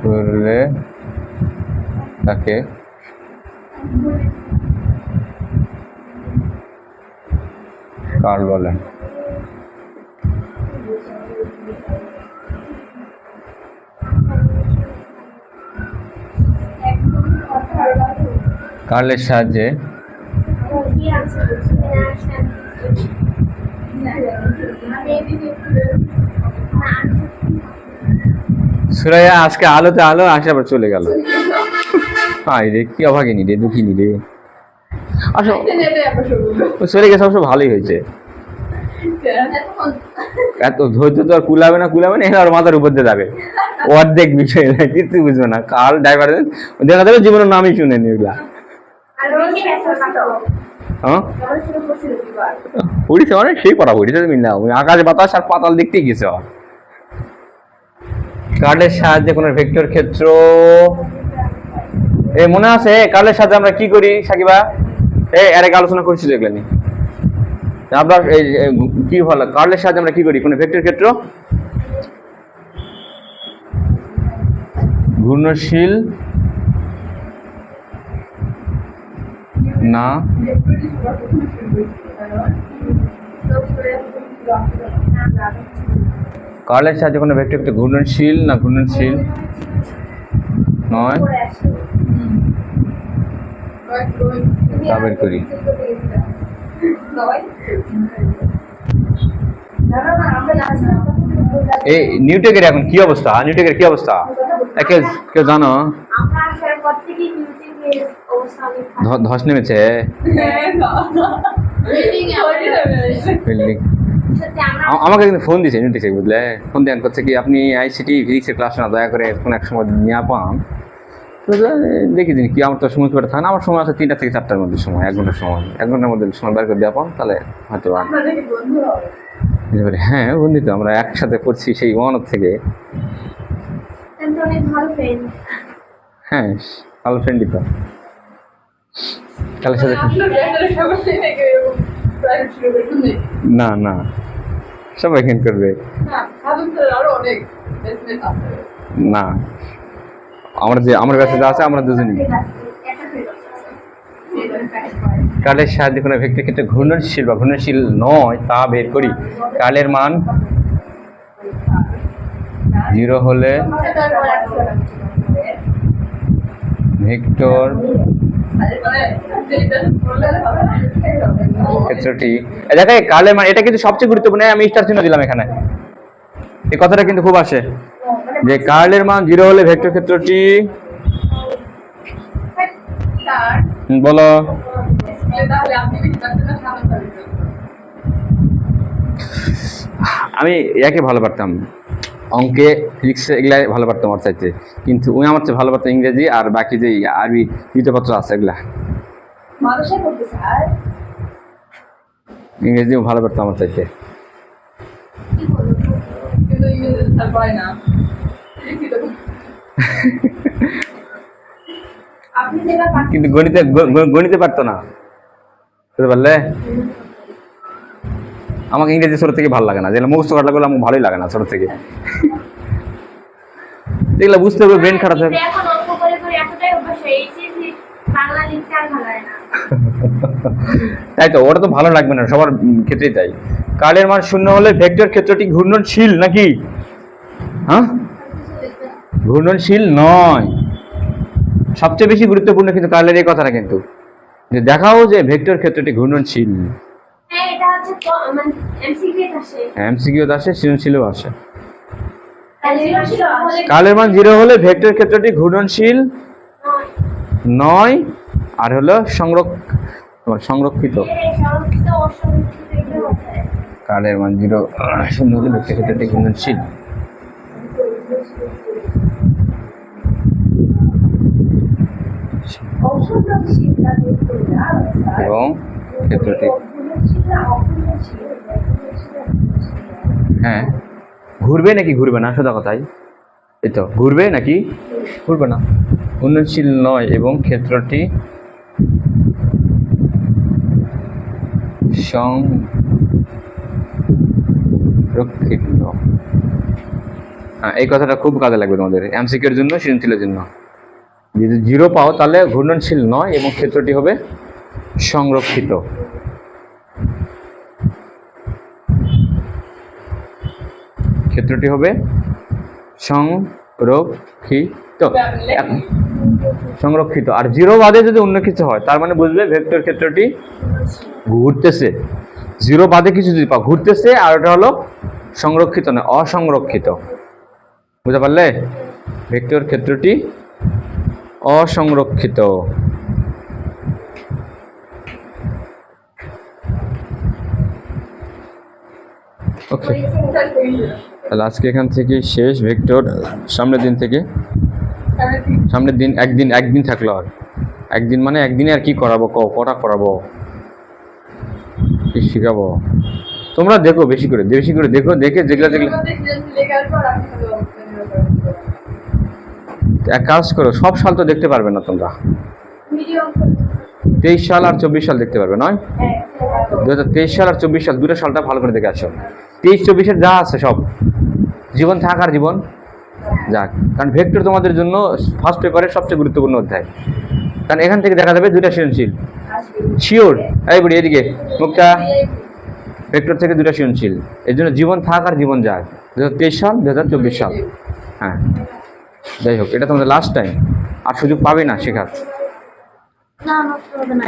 করলে তাকে কার্ল বলে। কার্লের সাহায্যে সুরাইয়া আজকে আলোতে আলো আসে আবার চলে গেল। হাই রে, কি অভাগিনী রে, দুঃখিনী রে। আসো, চলে গেছে, অবশ্য ভালোই হয়েছে। এত ধৈর্য তো আর কুলাবে না এর মাথার উপর দিয়ে যাবে, অর্ধেক বিষয় কিছু বুঝবে না। কাল ড্রাইভার দেখা যাবে জীবনের নামই শুনেনি এগুলা। পড়িছে মানে সেই পড়া পড়িছে তুমি না, আকাশ বাতাস আর পাতাল দেখতেই গেছে। কার্লের সাহায্যে কোন ভেক্টর ক্ষেত্র মনে আছে? কার্লের সাহায্যে আমরা কি করি সাকিবা? এর আগে আলোচনা করছি দেখলেনি আমরা কি বলে, কার্লের সাহায্যে আমরা কি করি কোন ভেক্টর ক্ষেত্র ঘূর্ণনশীল না কার্লের সাহায্যে কোনো ভেক্টর ক্ষেত্র ঘূর্ণনশীল না ঘূর্ণনশীল নয় তা বের করি। এই নিউটনের এখন কি অবস্থা? নিউটনের কি অবস্থা কেউ জানো? ধস নেমেছে আমাকে কিন্তু ফোন দিয়েছে নিউট্রিক্সে, বুঝলে? ফোন দেন করছে কি আপনি আইসিটি ফিজিক্সের ক্লাস না দয়া করে কোন এক সময় নিয়ে পান। দেখি দিন কি, আমার তো সময় করে থাকে না, আমার সময় আছে 3টা থেকে 4টার মধ্যে সময়, 1 ঘন্টার সময়, 1 ঘন্টার মধ্যে সময় বের করে দেওয়া পান, তাহলে হয়তো। হ্যাঁ বন্ধু, তো আমরা একসাথে পড়ছি সেই 1 থেকে। হ্যাঁ ভালো ফ্রেন্ডই তো। কালের সাথে না না সবাই এখানে করবে না, আমার কাছে যা আছে আমরা দুজনই। কালের সাহায্যে কোনো ভেক্টর ক্ষেত্রে ঘূর্ণনশীল বা ঘূর্ণনশীল নয় তা বের করি। কালের মান 0 হলে ভেক্টর ক্ষেত্রটি দেখো কালের মান, এটা কিন্তু সবচেয়ে গুরুত্বপূর্ণ। আমি স্টার চিহ্ন দিলাম এখানে, এই কথাটা কিন্তু খুব আসে যে কার্লের মান 0 হলে ভেক্টর ক্ষেত্রটি বলো। আমি একে ভালো পারতাম, অঙ্কে ফিজিক্সে এগুলা ভালো পারতাম আমার চাইতে, কিন্তু ওই আমার চেয়ে ভালো পারতাম ইংরেজি আর বাকি যে আরবি দ্বিতীয়পত্র আছে এগুলা, ইংরেজিও ভালো পারতাম আমার চাইতে। কিন্তু গণিতে পারতো না, বুঝতে পারলে? আমাকে ইংরেজি ছোট থেকে ভালো লাগে না, যেগুলো মুখস্থ করা লাগলে আমার ভালোই লাগে না ছোট থেকে। এগুলো বুঝতে হবে, ব্রেন খারাপ হবে। এখন অঙ্ক করে করে এতটাই অভ্যাস হয়ে গেছে যে বাংলা লিখতে আর ভালো লাগে না। তাই তো, ওটা তো ভালো লাগবে না, সবার ক্ষেত্রেই তাই। কার্লের মান শূন্য হলে ভেক্টর ক্ষেত্রটি ঘূর্ণনশীল নাকি? হ্যাঁ, ঘূর্ণনশীল নয়। সবচেয়ে বেশি গুরুত্বপূর্ণ কিন্তু কার্লের এই কথাটা, কিন্তু যে দেখাও যে ভেক্টর ক্ষেত্রটি ঘূর্ণনশীল। হ্যাঁ, এটা হচ্ছে মানে এমসিকিউ আসে। এমসিকিউ আসে, সৃজনশীলও আসে। তাহলে কার্লের মান 0 হলে ভেক্টর ক্ষেত্রটি ঘূর্ণনশীল নয়, আর হলো সংরক্ষিত। সংরক্ষিত অসংরক্ষিত এগুলো হচ্ছে। কার্লের মান 0 শূন্য হলে ভেক্টর ক্ষেত্রটি ঘূর্ণনশীল। এবং ক্ষেত্রটি, হ্যাঁ, ঘুরবে নাকি ঘুরবে না, সোজা কথাই। এই তো, ঘুরবে নাকি ঘুরবে না, উন্নয়নশীল নয় এবং ক্ষেত্রটি সংরক্ষিত। হ্যাঁ, এই কথাটা খুব কাজে লাগবে তোমাদের এমসিকিউর জন্য, সৃজনশীলের জন্য। যদি 0 পাও তাহলে ঘূর্ণনশীল নয় এবং ক্ষেত্রটি হবে সংরক্ষিত। ক্ষেত্রটি হবে সংরক্ষিত। সংরক্ষিত। আর 0 বাদে যদি অন্য কিছু হয় তার মানে বুঝবে ভেক্টর ক্ষেত্রটি ঘুরতেছে। 0 বাদে কিছু যদি পাও ঘুরতেছে, আর ওটা হলো সংরক্ষিত না, অসংরক্ষিত। বুঝতে পারলে? ভেক্টর ক্ষেত্রটি অসংরক্ষিত। ওকে, তাহলে আজকে এখান থেকে শেষ ভেক্টর। সামনের দিন থেকে, সামনের দিন একদিন থাকলো। আর একদিন মানে একদিনে আর কি করাবো, কটা করাবো, কি শিখাবো? তোমরা দেখো, বেশি করে দেখো, দেখে যেগুলো এক কাজ করো, সব সাল তো দেখতে পারবে না তোমরা। 23 সাল আর 24 সাল দেখতে পারবে নয়? 2023 সাল আর 24 সাল, দুটো সালটা ভালো করে দেখে আসো। 23-24-এর যা আছে সব, জীবন থাক আর জীবন যাক। কারণ ভেক্টর তোমাদের জন্য ফার্স্ট পেপারের সবচেয়ে গুরুত্বপূর্ণ অধ্যায়। কারণ এখান থেকে দেখা যাবে দুইটা সৃজনশীল শিওর। এই বুড়ি এদিকে মুক্তা, ভেক্টর থেকে দুটা সৃজনশীল। এর জন্য জীবন থাক আর জীবন যাক, 2023 সাল 2024 সাল। হ্যাঁ, যাই হোক, এটা তোমাদের লাস্ট টাইম, আর সুযোগ পাবে না শেখার। না, নষ্ট হবে না।